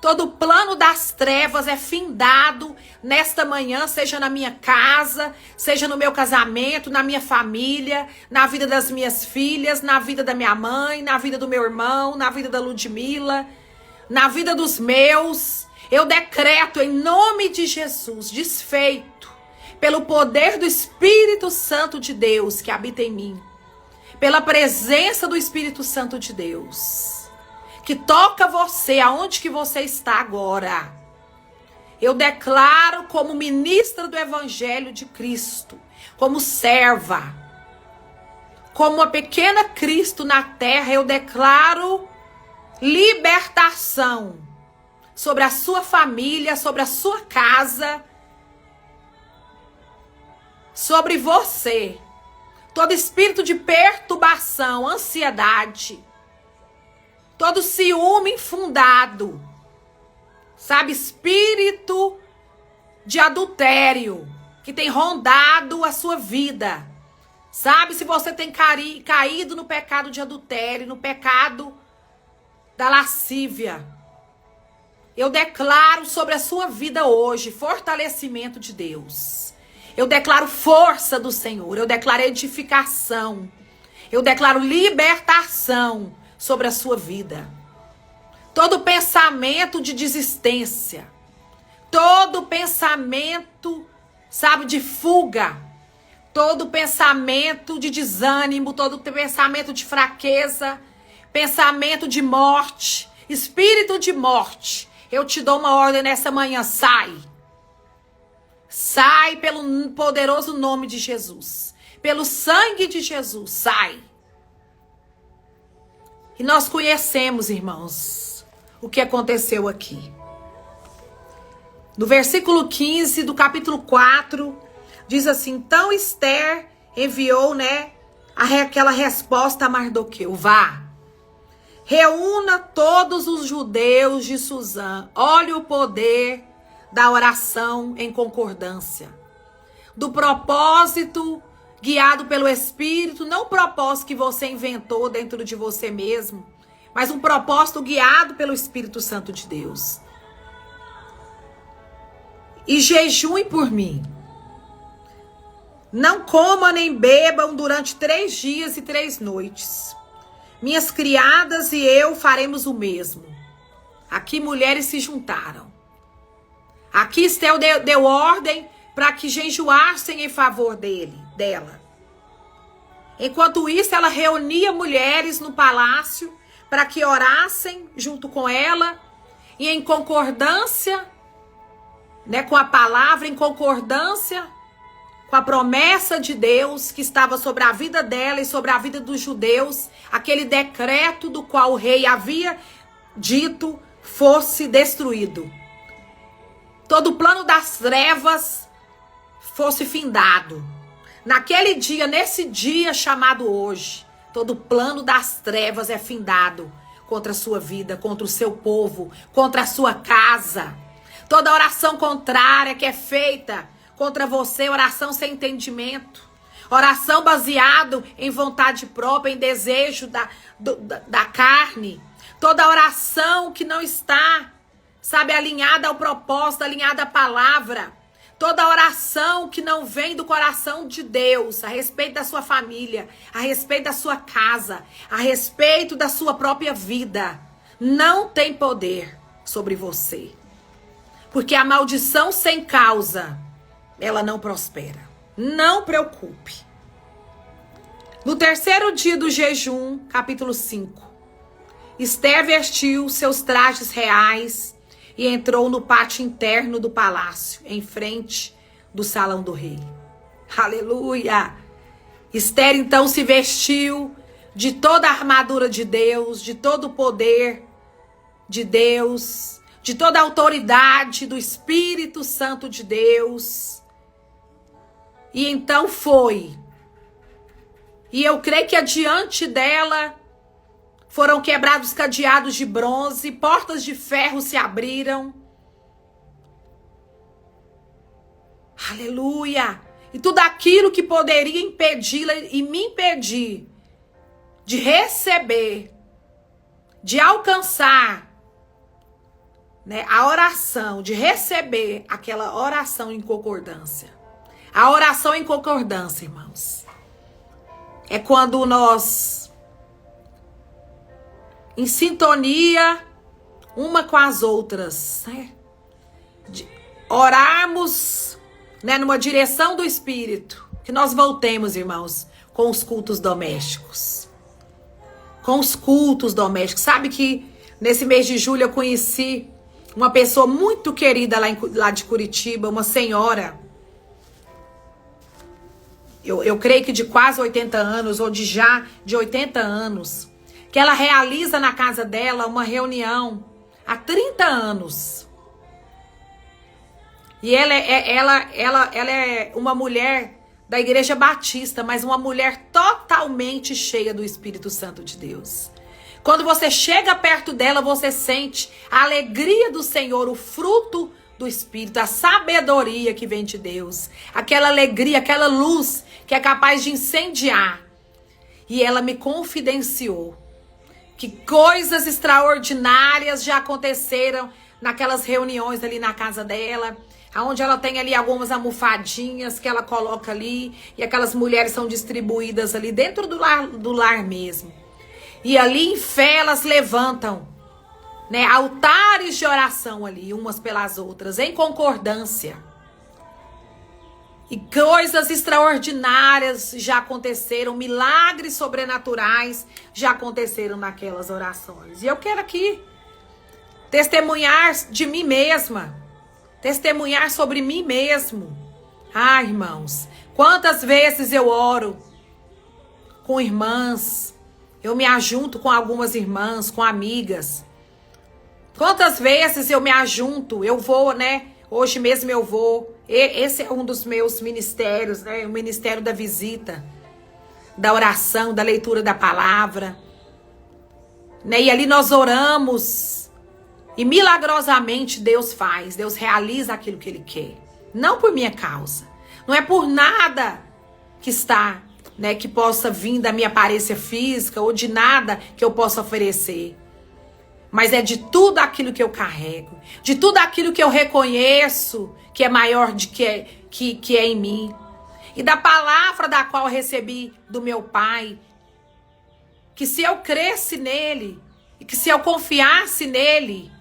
todo o plano das trevas é findado nesta manhã, seja na minha casa, seja no meu casamento, na minha família, na vida das minhas filhas, na vida da minha mãe, na vida do meu irmão, na vida da Ludmila, na vida dos meus. Eu decreto em nome de Jesus, desfeito pelo poder do Espírito Santo de Deus que habita em mim, pela presença do Espírito Santo de Deus, que toca você aonde que você está agora. Eu declaro como ministra do Evangelho de Cristo, como serva, como uma pequena Cristo na terra, eu declaro libertação sobre a sua família, sobre a sua casa, sobre você. Todo espírito de perturbação, ansiedade, todo ciúme infundado, sabe, espírito de adultério que tem rondado a sua vida, sabe, se você tem caído no pecado de adultério, no pecado da lascívia, eu declaro sobre a sua vida hoje fortalecimento de Deus. Eu declaro força do Senhor. Eu declaro edificação. Eu declaro libertação sobre a sua vida. Todo pensamento de desistência, todo pensamento, sabe, de fuga, todo pensamento de desânimo, todo pensamento de fraqueza, pensamento de morte, espírito de morte, eu te dou uma ordem nessa manhã, sai. Sai pelo poderoso nome de Jesus, pelo sangue de Jesus, sai. E nós conhecemos, irmãos, o que aconteceu aqui. No versículo 15 do capítulo 4, diz assim: então Esther enviou, aquela resposta a Mardoqueu: vá, reúna todos os judeus de Suzã. Olha o poder da oração em concordância, do propósito guiado pelo Espírito, não o propósito que você inventou dentro de você mesmo, mas um propósito guiado pelo Espírito Santo de Deus. E jejuem por mim. Não comam nem bebam durante 3 dias e 3 noites. Minhas criadas e eu faremos o mesmo. Aqui mulheres se juntaram. Aqui Esther deu ordem para que jejuassem em favor dela. Enquanto isso, ela reunia mulheres no palácio para que orassem junto com ela e em concordância, com a palavra, em concordância com a promessa de Deus que estava sobre a vida dela e sobre a vida dos judeus, aquele decreto do qual o rei havia dito fosse destruído. Todo o plano das trevas fosse findado. Naquele dia, nesse dia chamado hoje, todo o plano das trevas é findado contra a sua vida, contra o seu povo, contra a sua casa. Toda oração contrária que é feita contra você, oração sem entendimento, oração baseado em vontade própria, em desejo da carne, toda oração que não está, alinhada ao propósito, alinhada à palavra, toda oração que não vem do coração de Deus, a respeito da sua família, a respeito da sua casa, a respeito da sua própria vida, não tem poder sobre você. Porque a maldição sem causa, ela não prospera. Não preocupe. No 3º dia do jejum, capítulo 5, Esther vestiu seus trajes reais e entrou no pátio interno do palácio, em frente do salão do rei. Aleluia! Esther então se vestiu de toda a armadura de Deus, de todo o poder de Deus, de toda a autoridade do Espírito Santo de Deus. E então foi. E eu creio que adiante dela foram quebrados cadeados de bronze, portas de ferro se abriram. Aleluia! E tudo aquilo que poderia impedi-la e me impedir de receber, de alcançar, a oração, de receber aquela oração em concordância. A oração em concordância, irmãos, é quando nós, em sintonia uma com as outras, orarmos, numa direção do Espírito, que nós voltemos, irmãos, com os cultos domésticos. Com os cultos domésticos. Sabe que nesse mês de julho eu conheci uma pessoa muito querida lá de Curitiba, uma senhora. Eu creio que de quase 80 anos, ou de 80 anos, que ela realiza na casa dela uma reunião há 30 anos. E ela é uma mulher da Igreja Batista, mas uma mulher totalmente cheia do Espírito Santo de Deus. Quando você chega perto dela, você sente a alegria do Senhor, o fruto do Espírito, a sabedoria que vem de Deus, aquela alegria, aquela luz que é capaz de incendiar. E ela me confidenciou que coisas extraordinárias já aconteceram naquelas reuniões ali na casa dela, onde ela tem ali algumas almofadinhas que ela coloca ali, e aquelas mulheres são distribuídas ali dentro do lar mesmo. E ali em fé elas levantam, né, altares de oração ali, umas pelas outras, em concordância. E coisas extraordinárias já aconteceram, milagres sobrenaturais já aconteceram naquelas orações. E eu quero aqui testemunhar de mim mesma, testemunhar sobre mim mesmo. Ah, irmãos, quantas vezes eu oro com irmãs, eu me ajunto com algumas irmãs, com amigas. Quantas vezes eu me ajunto, eu vou, né? Hoje mesmo eu vou. Esse é um dos meus ministérios, né? O ministério da visita, da oração, da leitura da palavra. Né? E ali nós oramos. E milagrosamente Deus faz. Deus realiza aquilo que Ele quer. Não por minha causa. Não é por nada que está, né? Que possa vir da minha aparência física ou de nada que eu possa oferecer. Mas é de tudo aquilo que eu carrego, de tudo aquilo que eu reconheço que é maior de que é em mim. E da palavra da qual eu recebi do meu Pai, que se eu cresce nele, e que se eu confiasse nele,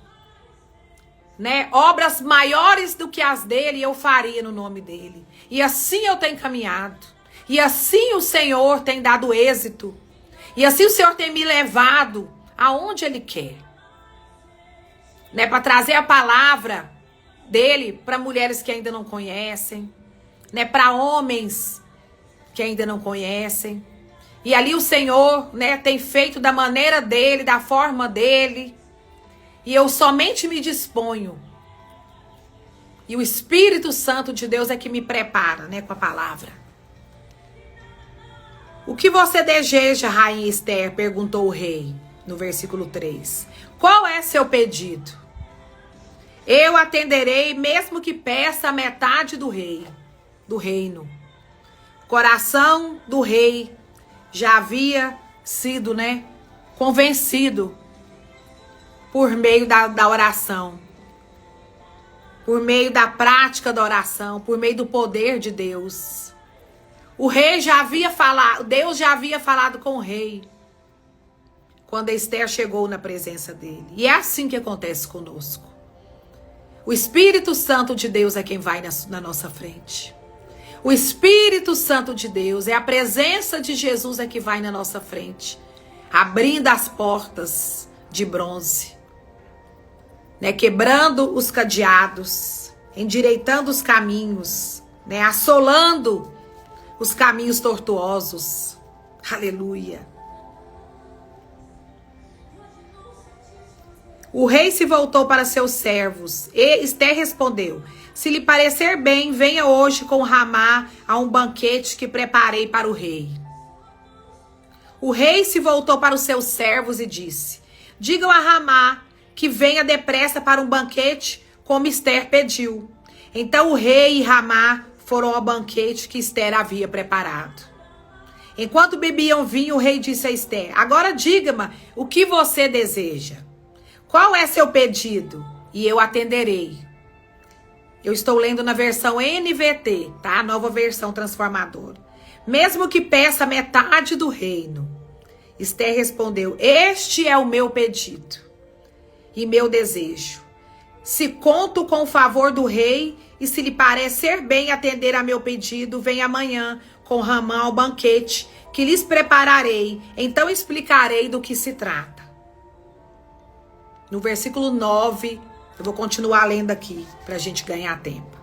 né, obras maiores do que as dele eu faria no nome dele. E assim eu tenho caminhado. E assim o Senhor tem dado êxito. E assim o Senhor tem me levado aonde Ele quer. Né, para trazer a palavra dele para mulheres que ainda não conhecem, né, para homens que ainda não conhecem. E ali o Senhor, né, tem feito da maneira dele, da forma dele. E eu somente me disponho. E o Espírito Santo de Deus é que me prepara, né, com a palavra. O que você deseja, Rainha Esther? Perguntou o rei, no versículo 3. Qual é seu pedido? Eu atenderei, mesmo que peça a metade do reino. O coração do rei já havia sido, né, convencido por meio da oração, por meio da prática da oração, por meio do poder de Deus. O rei já havia falado, Deus já havia falado com o rei quando Esther chegou na presença dele. E é assim que acontece conosco. O Espírito Santo de Deus é quem vai na nossa frente. O Espírito Santo de Deus, é a presença de Jesus é que vai na nossa frente, abrindo as portas de bronze, né, quebrando os cadeados, endireitando os caminhos, né, assolando os caminhos tortuosos. Aleluia. O rei se voltou para seus servos e Esther respondeu: se lhe parecer bem, venha hoje com Ramá a um banquete que preparei para o rei. O rei se voltou para os seus servos e disse: digam a Ramá que venha depressa para um banquete como Esther pediu. Então o rei e Ramá foram ao banquete que Esther havia preparado. Enquanto bebiam vinho, o rei disse a Esther: agora diga-me o que você deseja. Qual é seu pedido? E eu atenderei. Eu estou lendo na versão NVT, tá? Nova versão transformadora. Mesmo que peça metade do reino. Esther respondeu: este é o meu pedido e meu desejo. Se conto com o favor do rei e se lhe parecer bem atender a meu pedido, vem amanhã com Ramã ao banquete que lhes prepararei. Então explicarei do que se trata. No versículo 9, eu vou continuar lendo aqui, para a gente ganhar tempo.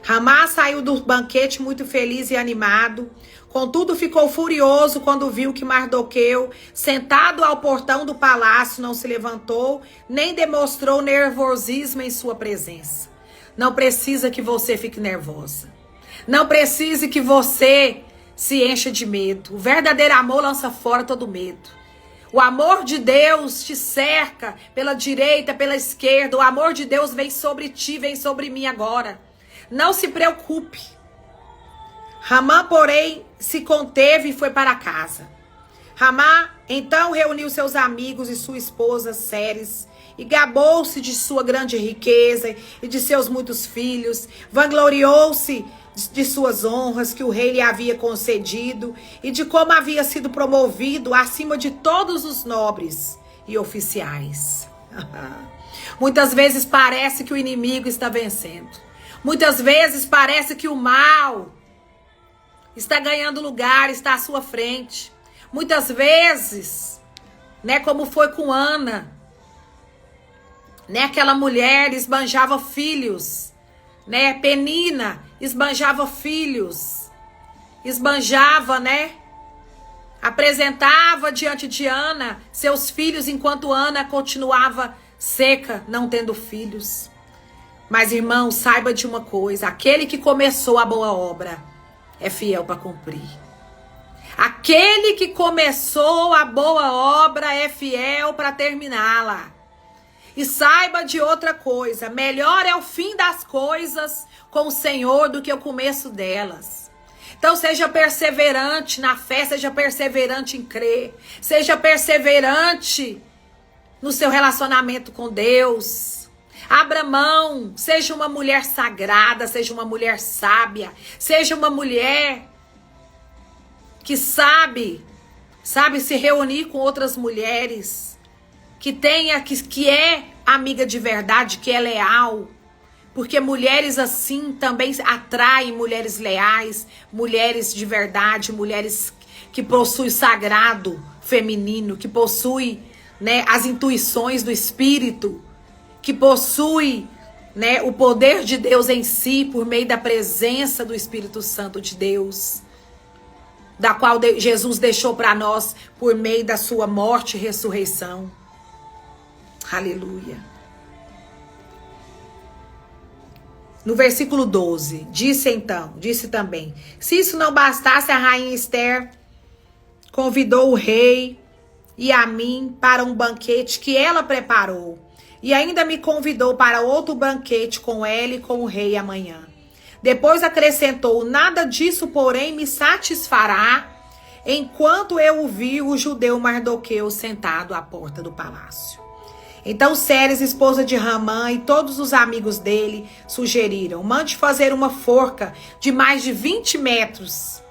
Ramá saiu do banquete muito feliz e animado. Contudo, ficou furioso quando viu que Mardoqueu, sentado ao portão do palácio, não se levantou, nem demonstrou nervosismo em sua presença. Não precisa que você fique nervosa. Não precisa que você se encha de medo. O verdadeiro amor lança fora todo medo. O amor de Deus te cerca pela direita, pela esquerda. O amor de Deus vem sobre ti, vem sobre mim agora. Não se preocupe. Ramã, porém, se conteve e foi para casa. Ramá então reuniu seus amigos e sua esposa Ceres e gabou-se de sua grande riqueza e de seus muitos filhos, vangloriou-se de suas honras que o rei lhe havia concedido e de como havia sido promovido acima de todos os nobres e oficiais. Muitas vezes parece que o inimigo está vencendo. Muitas vezes parece que o mal está ganhando lugar, está à sua frente. Muitas vezes, né, como foi com Ana, né, aquela mulher esbanjava filhos, né, Penina esbanjava filhos, esbanjava, né, apresentava diante de Ana seus filhos, enquanto Ana continuava seca, não tendo filhos. Mas, irmão, saiba de uma coisa, aquele que começou a boa obra é fiel para cumprir. Aquele que começou a boa obra é fiel para terminá-la. E saiba de outra coisa, melhor é o fim das coisas com o Senhor do que o começo delas. Então seja perseverante na fé, seja perseverante em crer, seja perseverante no seu relacionamento com Deus. Abra mão, seja uma mulher sagrada, seja uma mulher sábia, seja uma mulher que sabe se reunir com outras mulheres, que é amiga de verdade, que é leal, porque mulheres assim também atraem mulheres leais, mulheres de verdade, mulheres que possuem o sagrado feminino, que possuem, né, as intuições do Espírito, que possui, né, o poder de Deus em si por meio da presença do Espírito Santo de Deus, da qual Jesus deixou para nós por meio da sua morte e ressurreição. Aleluia. No versículo 12, disse também, se isso não bastasse, a rainha Esther convidou o rei e a mim para um banquete que ela preparou, e ainda me convidou para outro banquete com ela e com o rei amanhã. Depois acrescentou, nada disso, porém, me satisfará enquanto eu ouvir o judeu Mardoqueu sentado à porta do palácio. Então Ceres, esposa de Ramã, e todos os amigos dele sugeriram, mande fazer uma forca de mais de 20 metros.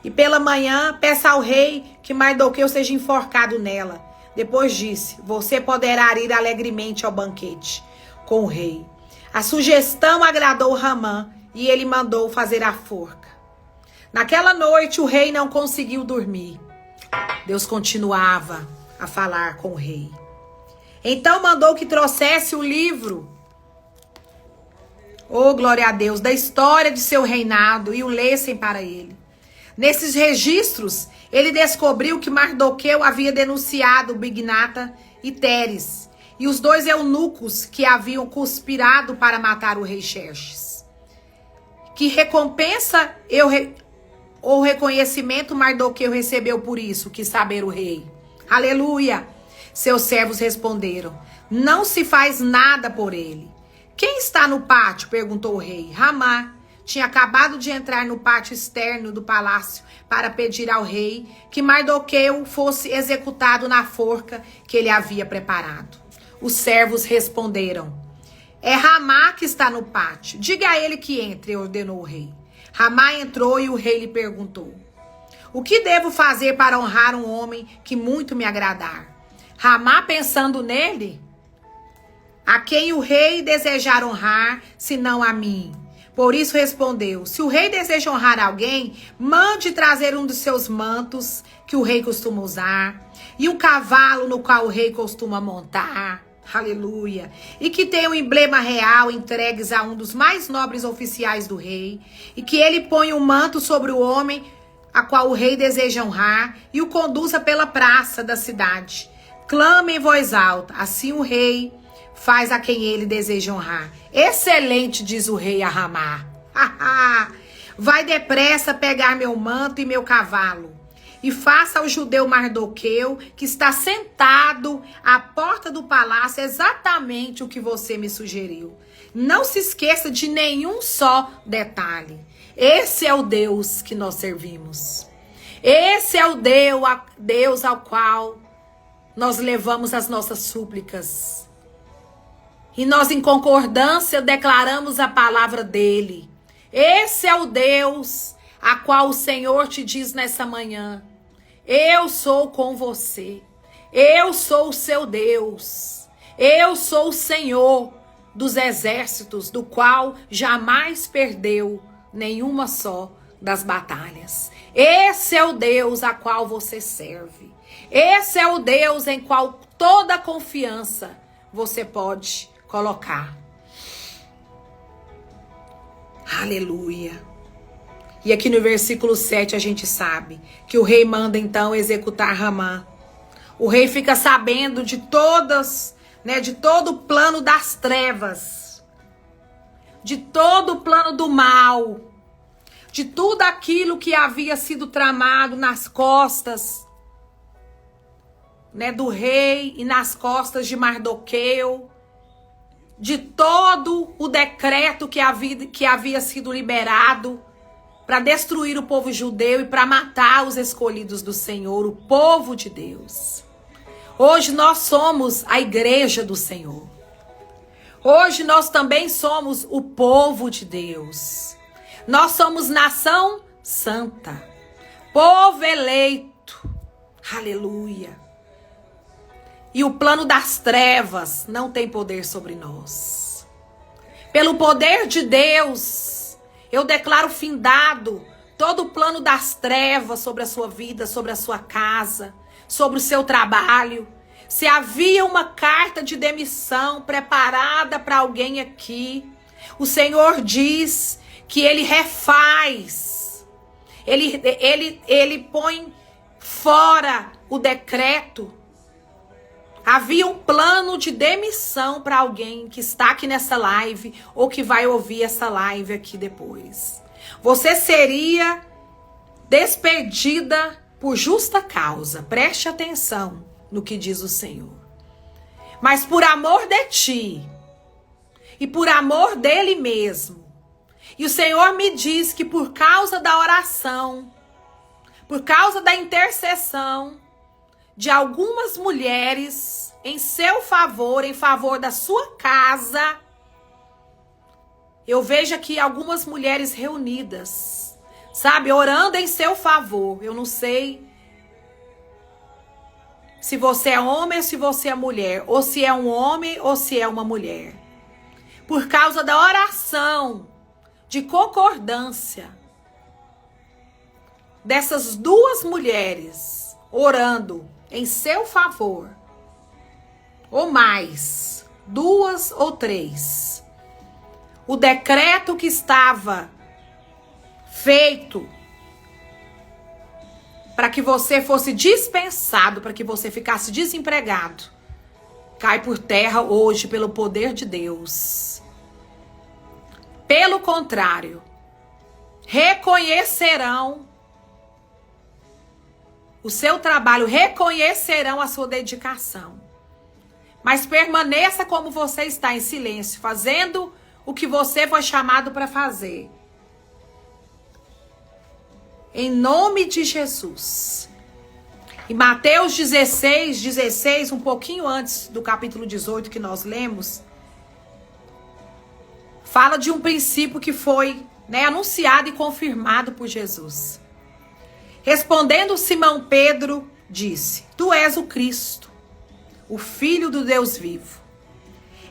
E pela manhã peça ao rei que Mardoqueu seja enforcado nela. Depois disse, você poderá ir alegremente ao banquete com o rei. A sugestão agradou Ramã e ele mandou fazer a forca. Naquela noite o rei não conseguiu dormir. Deus continuava a falar com o rei. Então mandou que trouxesse o livro, oh glória a Deus, da história de seu reinado e o lessem para ele. Nesses registros, ele descobriu que Mardoqueu havia denunciado Bignata e Teres, e os dois eunucos que haviam conspirado para matar o rei Xerxes. Que recompensa ou reconhecimento Mardoqueu recebeu por isso, quis saber o rei. Aleluia! Seus servos responderam, não se faz nada por ele. Quem está no pátio? Perguntou o rei. Ramá tinha acabado de entrar no pátio externo do palácio para pedir ao rei que Mardoqueu fosse executado na forca que ele havia preparado. Os servos responderam, é Ramá que está no pátio. Diga a ele que entre, ordenou o rei. Ramá entrou e o rei lhe perguntou, o que devo fazer para honrar um homem que muito me agradar? Ramá, pensando nele, a quem o rei desejar honrar, senão a mim. Por isso respondeu, se o rei deseja honrar alguém, mande trazer um dos seus mantos que o rei costuma usar, e um cavalo no qual o rei costuma montar, aleluia, e que tenha um emblema real entregues a um dos mais nobres oficiais do rei, e que ele ponha um manto sobre o homem a qual o rei deseja honrar, e o conduza pela praça da cidade. Clame em voz alta, assim o rei faz a quem ele deseja honrar. Excelente, diz o rei a Ramá. Vai depressa pegar meu manto e meu cavalo. E faça ao judeu Mardoqueu, que está sentado à porta do palácio, exatamente o que você me sugeriu. Não se esqueça de nenhum só detalhe. Esse é o Deus que nós servimos. Esse é o Deus ao qual nós levamos as nossas súplicas. E nós, em concordância, declaramos a palavra dele. Esse é o Deus a qual o Senhor te diz nessa manhã: eu sou com você. Eu sou o seu Deus. Eu sou o Senhor dos exércitos, do qual jamais perdeu nenhuma só das batalhas. Esse é o Deus a qual você serve. Esse é o Deus em qual toda confiança você pode colocar. Aleluia. E aqui no versículo 7 a gente sabe que o rei manda então executar Ramã. O rei fica sabendo de todas, de todo o plano das trevas, de todo o plano do mal, de tudo aquilo que havia sido tramado nas costas, do rei e nas costas de Mardoqueu, de todo o decreto que havia sido liberado para destruir o povo judeu e para matar os escolhidos do Senhor, o povo de Deus. Hoje nós somos a igreja do Senhor. Hoje nós também somos o povo de Deus. Nós somos nação santa, povo eleito. Aleluia. E o plano das trevas não tem poder sobre nós. Pelo poder de Deus, eu declaro findado todo o plano das trevas sobre a sua vida, sobre a sua casa, sobre o seu trabalho. Se havia uma carta de demissão preparada para alguém aqui, o Senhor diz que Ele refaz. Ele põe fora o decreto. Havia um plano de demissão para alguém que está aqui nessa live ou que vai ouvir essa live aqui depois. Você seria despedida por justa causa. Preste atenção no que diz o Senhor. Mas por amor de ti e por amor dele mesmo. E o Senhor me diz que por causa da oração, por causa da intercessão de algumas mulheres em seu favor, em favor da sua casa, eu vejo aqui algumas mulheres reunidas, sabe, orando em seu favor. Eu não sei se você é homem ou se você é mulher, ou se é um homem ou se é uma mulher. Por causa da oração de concordância dessas duas mulheres orando em seu favor, ou mais, 2 ou 3, o decreto que estava feito para que você fosse dispensado, para que você ficasse desempregado, cai por terra hoje pelo poder de Deus. Pelo contrário, reconhecerão o seu trabalho, reconhecerão a sua dedicação. Mas permaneça como você está, em silêncio, fazendo o que você foi chamado para fazer. Em nome de Jesus. Em Mateus 16, um pouquinho antes do capítulo 18 que nós lemos, fala de um princípio que foi, anunciado e confirmado por Jesus. Respondendo Simão Pedro, disse: Tu és o Cristo, o Filho do Deus vivo.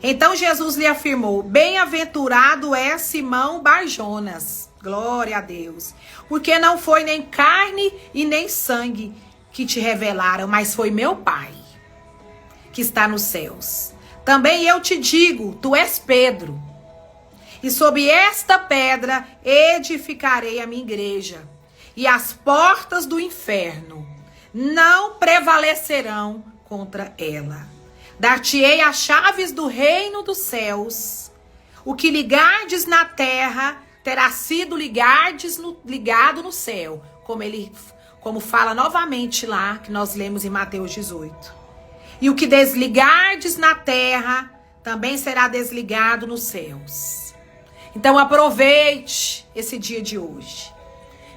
Então Jesus lhe afirmou: Bem-aventurado é Simão Barjonas. Glória a Deus. Porque não foi nem carne e nem sangue que te revelaram, mas foi meu Pai, que está nos céus. Também eu te digo, tu és Pedro, e sobre esta pedra edificarei a minha igreja, e as portas do inferno não prevalecerão contra ela. Dar-te-ei as chaves do reino dos céus. O que ligardes na terra terá sido ligado no céu, como fala novamente lá, que nós lemos em Mateus 18. E o que desligardes na terra também será desligado nos céus. Então aproveite esse dia de hoje.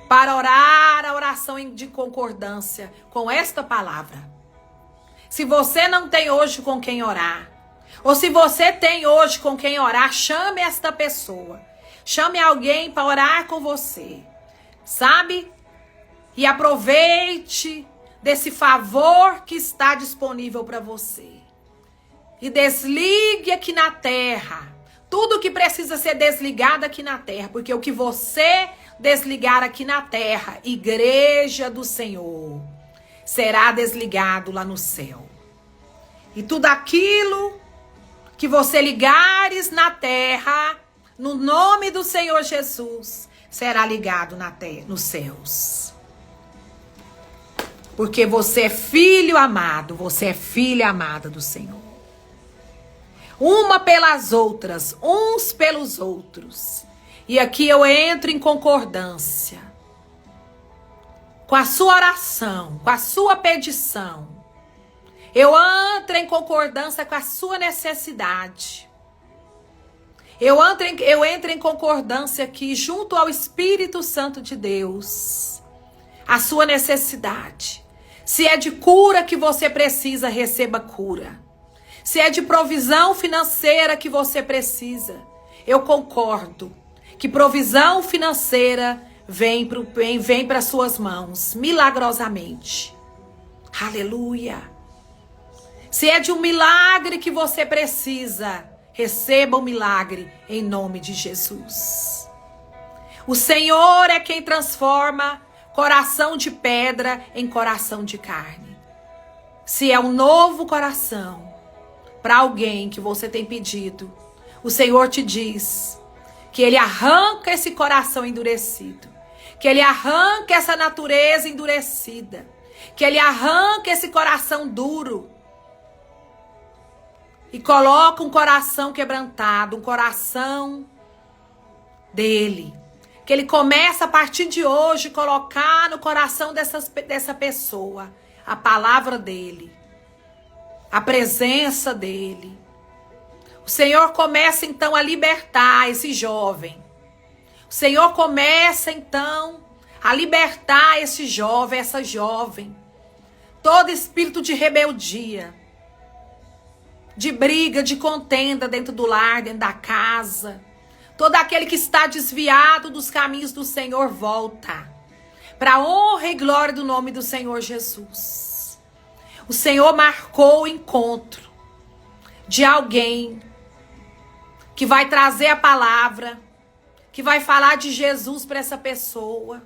para orar a oração de concordância com esta palavra. Se você não tem hoje com quem orar, ou se você tem hoje com quem orar, chame esta pessoa. Chame alguém para orar com você, sabe? E aproveite desse favor que está disponível para você. E desligue aqui na terra tudo que precisa ser desligado aqui na terra, porque o que você desligar aqui na terra, igreja do Senhor, será desligado lá no céu. E tudo aquilo que você ligares na terra, no nome do Senhor Jesus, será ligado na terra, nos céus. Porque você é filho amado, você é filha amada do Senhor. Uma pelas outras, uns pelos outros. E aqui eu entro em concordância com a sua oração, com a sua petição. Eu entro em concordância com a sua necessidade. Eu entro em concordância aqui junto ao Espírito Santo de Deus. A sua necessidade. Se é de cura que você precisa, receba cura. Se é de provisão financeira que você precisa, eu concordo que provisão financeira vem para suas mãos, milagrosamente. Aleluia. Se é de um milagre que você precisa, receba o milagre em nome de Jesus. O Senhor é quem transforma coração de pedra em coração de carne. Se é um novo coração, para alguém que você tem pedido, o Senhor te diz que Ele arranca esse coração endurecido, que Ele arranca essa natureza endurecida, que Ele arranca esse coração duro e coloca um coração quebrantado, um coração dele, que Ele começa a partir de hoje colocar no coração dessa pessoa a palavra dele, a presença dele. O Senhor começa então a libertar esse jovem. O Senhor começa então a libertar esse jovem, essa jovem. Todo espírito de rebeldia, de briga, de contenda dentro do lar, dentro da casa. Todo aquele que está desviado dos caminhos do Senhor volta. Para a honra e glória do nome do Senhor Jesus. O Senhor marcou o encontro de alguém que vai trazer a palavra, que vai falar de Jesus para essa pessoa.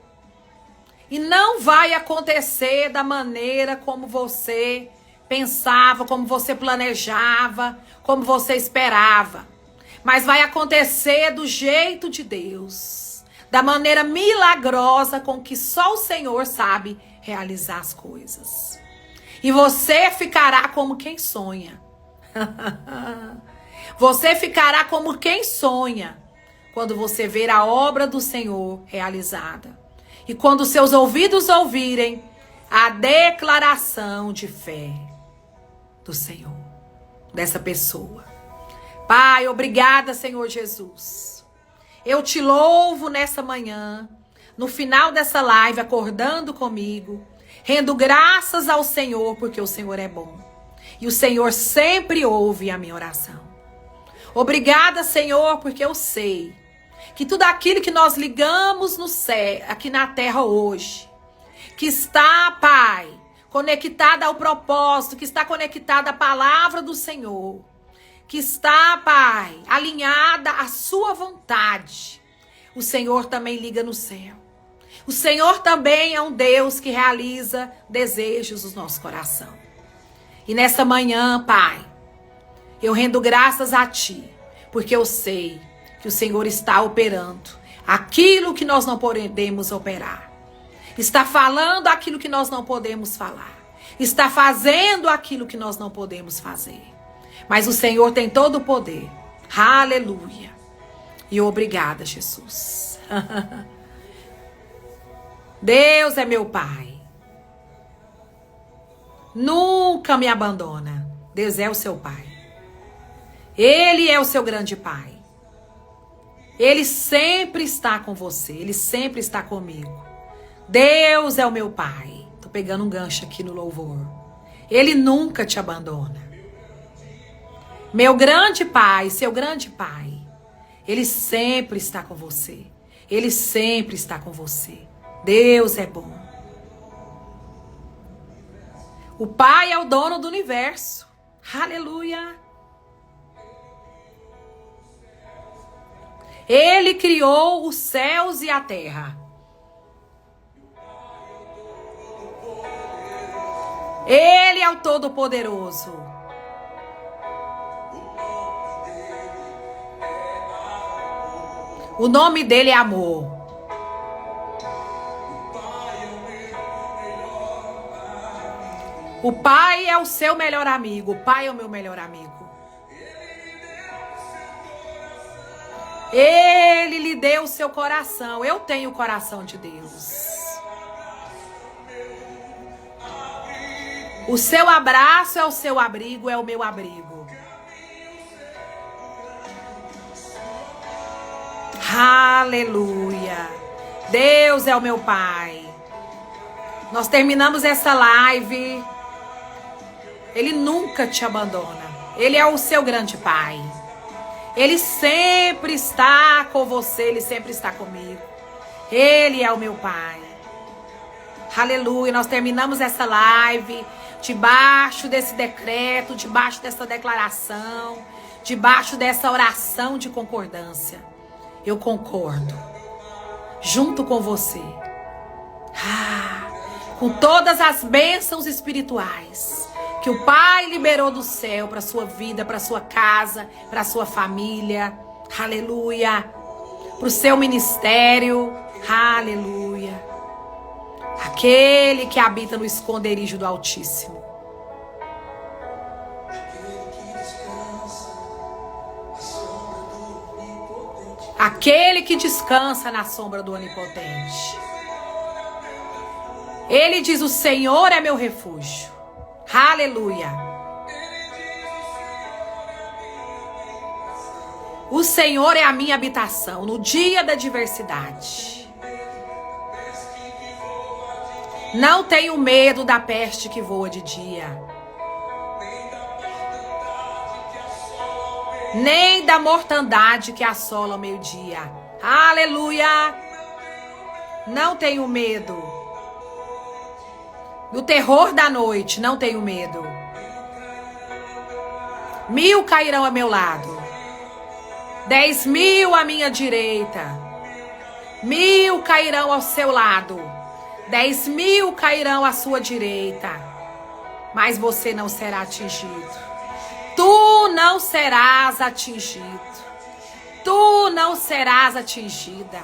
E não vai acontecer da maneira como você pensava, como você planejava, como você esperava. Mas vai acontecer do jeito de Deus, da maneira milagrosa com que só o Senhor sabe realizar as coisas. E você ficará como quem sonha. Você ficará como quem sonha quando você ver a obra do Senhor realizada. E quando seus ouvidos ouvirem a declaração de fé do Senhor, dessa pessoa. Pai, obrigada, Senhor Jesus. Eu te louvo nessa manhã, no final dessa live, acordando comigo, rendo graças ao Senhor, porque o Senhor é bom. E o Senhor sempre ouve a minha oração. Obrigada, Senhor, porque eu sei que tudo aquilo que nós ligamos no céu, aqui na terra hoje, que está, Pai, conectada ao propósito, que está conectada à palavra do Senhor, que está, Pai, alinhada à sua vontade, o Senhor também liga no céu. O Senhor também é um Deus que realiza desejos do nosso coração. E nessa manhã, Pai, eu rendo graças a Ti, porque eu sei que o Senhor está operando aquilo que nós não podemos operar. Está falando aquilo que nós não podemos falar. Está fazendo aquilo que nós não podemos fazer. Mas o Senhor tem todo o poder. Aleluia. E obrigada, Jesus. Deus é meu Pai. Nunca me abandona. Deus é o seu Pai. Ele é o seu grande Pai. Ele sempre está com você. Ele sempre está comigo. Deus é o meu Pai. Tô pegando um gancho aqui no louvor. Ele nunca te abandona. Meu grande Pai, seu grande Pai, Ele sempre está com você. Ele sempre está com você. Deus é bom. O Pai é o dono do universo. Aleluia. Ele criou os céus e a terra. Ele é o Todo-Poderoso. O nome dele é amor. O Pai é o seu melhor amigo. O Pai é o meu melhor amigo. Ele lhe deu o seu coração. Eu tenho o coração de Deus. O seu abraço é o seu abrigo, é o meu abrigo. Aleluia. Deus é o meu Pai. Nós terminamos essa live. Ele nunca te abandona. Ele é o seu grande Pai. Ele sempre está com você. Ele sempre está comigo. Ele é o meu Pai. Aleluia. Nós terminamos essa live debaixo desse decreto, debaixo dessa declaração, debaixo dessa oração de concordância. Eu concordo junto com você. Com todas as bênçãos espirituais que o Pai liberou do céu para sua vida, para sua casa, para sua família. Aleluia. Para o seu ministério. Aleluia. Aquele que habita no esconderijo do Altíssimo. Aquele que descansa na sombra do Onipotente. Ele diz: o Senhor é meu refúgio. Aleluia. O Senhor é a minha habitação no dia da adversidade. Não tenho medo da peste que voa de dia, nem da mortandade que assola ao meio-dia. Aleluia. Não tenho medo do terror da noite, não tenho medo. 1000 cairão a meu lado, 10.000 à minha direita, 1000 cairão ao seu lado, 10.000 cairão à sua direita, mas você não será atingido. Tu não serás atingido. Tu não serás atingida.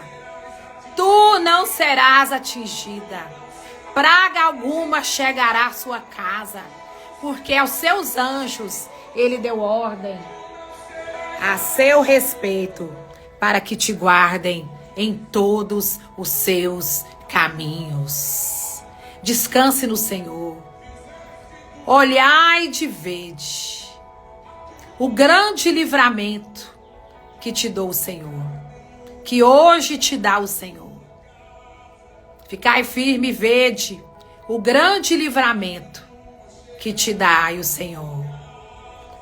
Tu não serás atingida. Praga alguma chegará à sua casa, porque aos seus anjos ele deu ordem a seu respeito, para que te guardem em todos os seus caminhos. Descanse no Senhor. Olhai de vede o grande livramento que te dou o Senhor, que hoje te dá o Senhor. Ficai firme e vede o grande livramento que te dá o Senhor.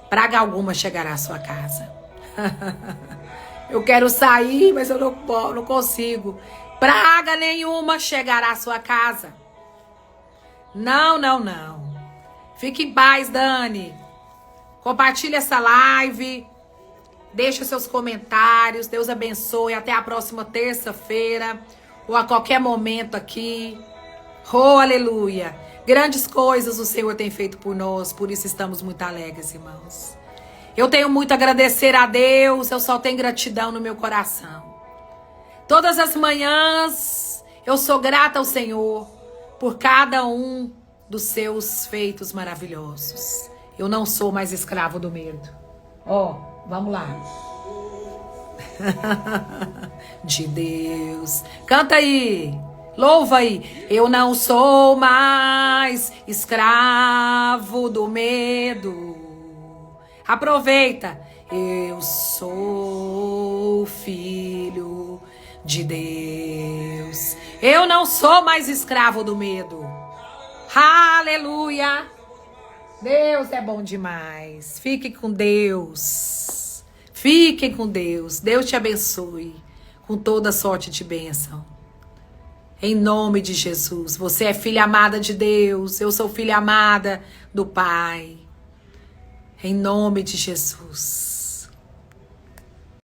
Praga alguma chegará à sua casa. Eu quero sair, mas eu não consigo. Praga nenhuma chegará à sua casa. Não, não, não. Fique em paz, Dani. Compartilhe essa live. Deixe seus comentários. Deus abençoe. Até a próxima terça-feira. Ou a qualquer momento aqui. Oh, aleluia. Grandes coisas o Senhor tem feito por nós. Por isso estamos muito alegres, irmãos. Eu tenho muito a agradecer a Deus. Eu só tenho gratidão no meu coração. Todas as manhãs eu sou grata ao Senhor por cada um dos seus feitos maravilhosos. Eu não sou mais escravo do medo. Vamos lá. De Deus. Canta aí. Louva aí. Eu não sou mais escravo do medo. Aproveita. Eu sou filho de Deus. Eu não sou mais escravo do medo. Aleluia. Deus é bom demais. Fiquem com Deus. Fiquem com Deus. Deus te abençoe com toda sorte de bênção. Em nome de Jesus. Você é filha amada de Deus. Eu sou filha amada do Pai. Em nome de Jesus.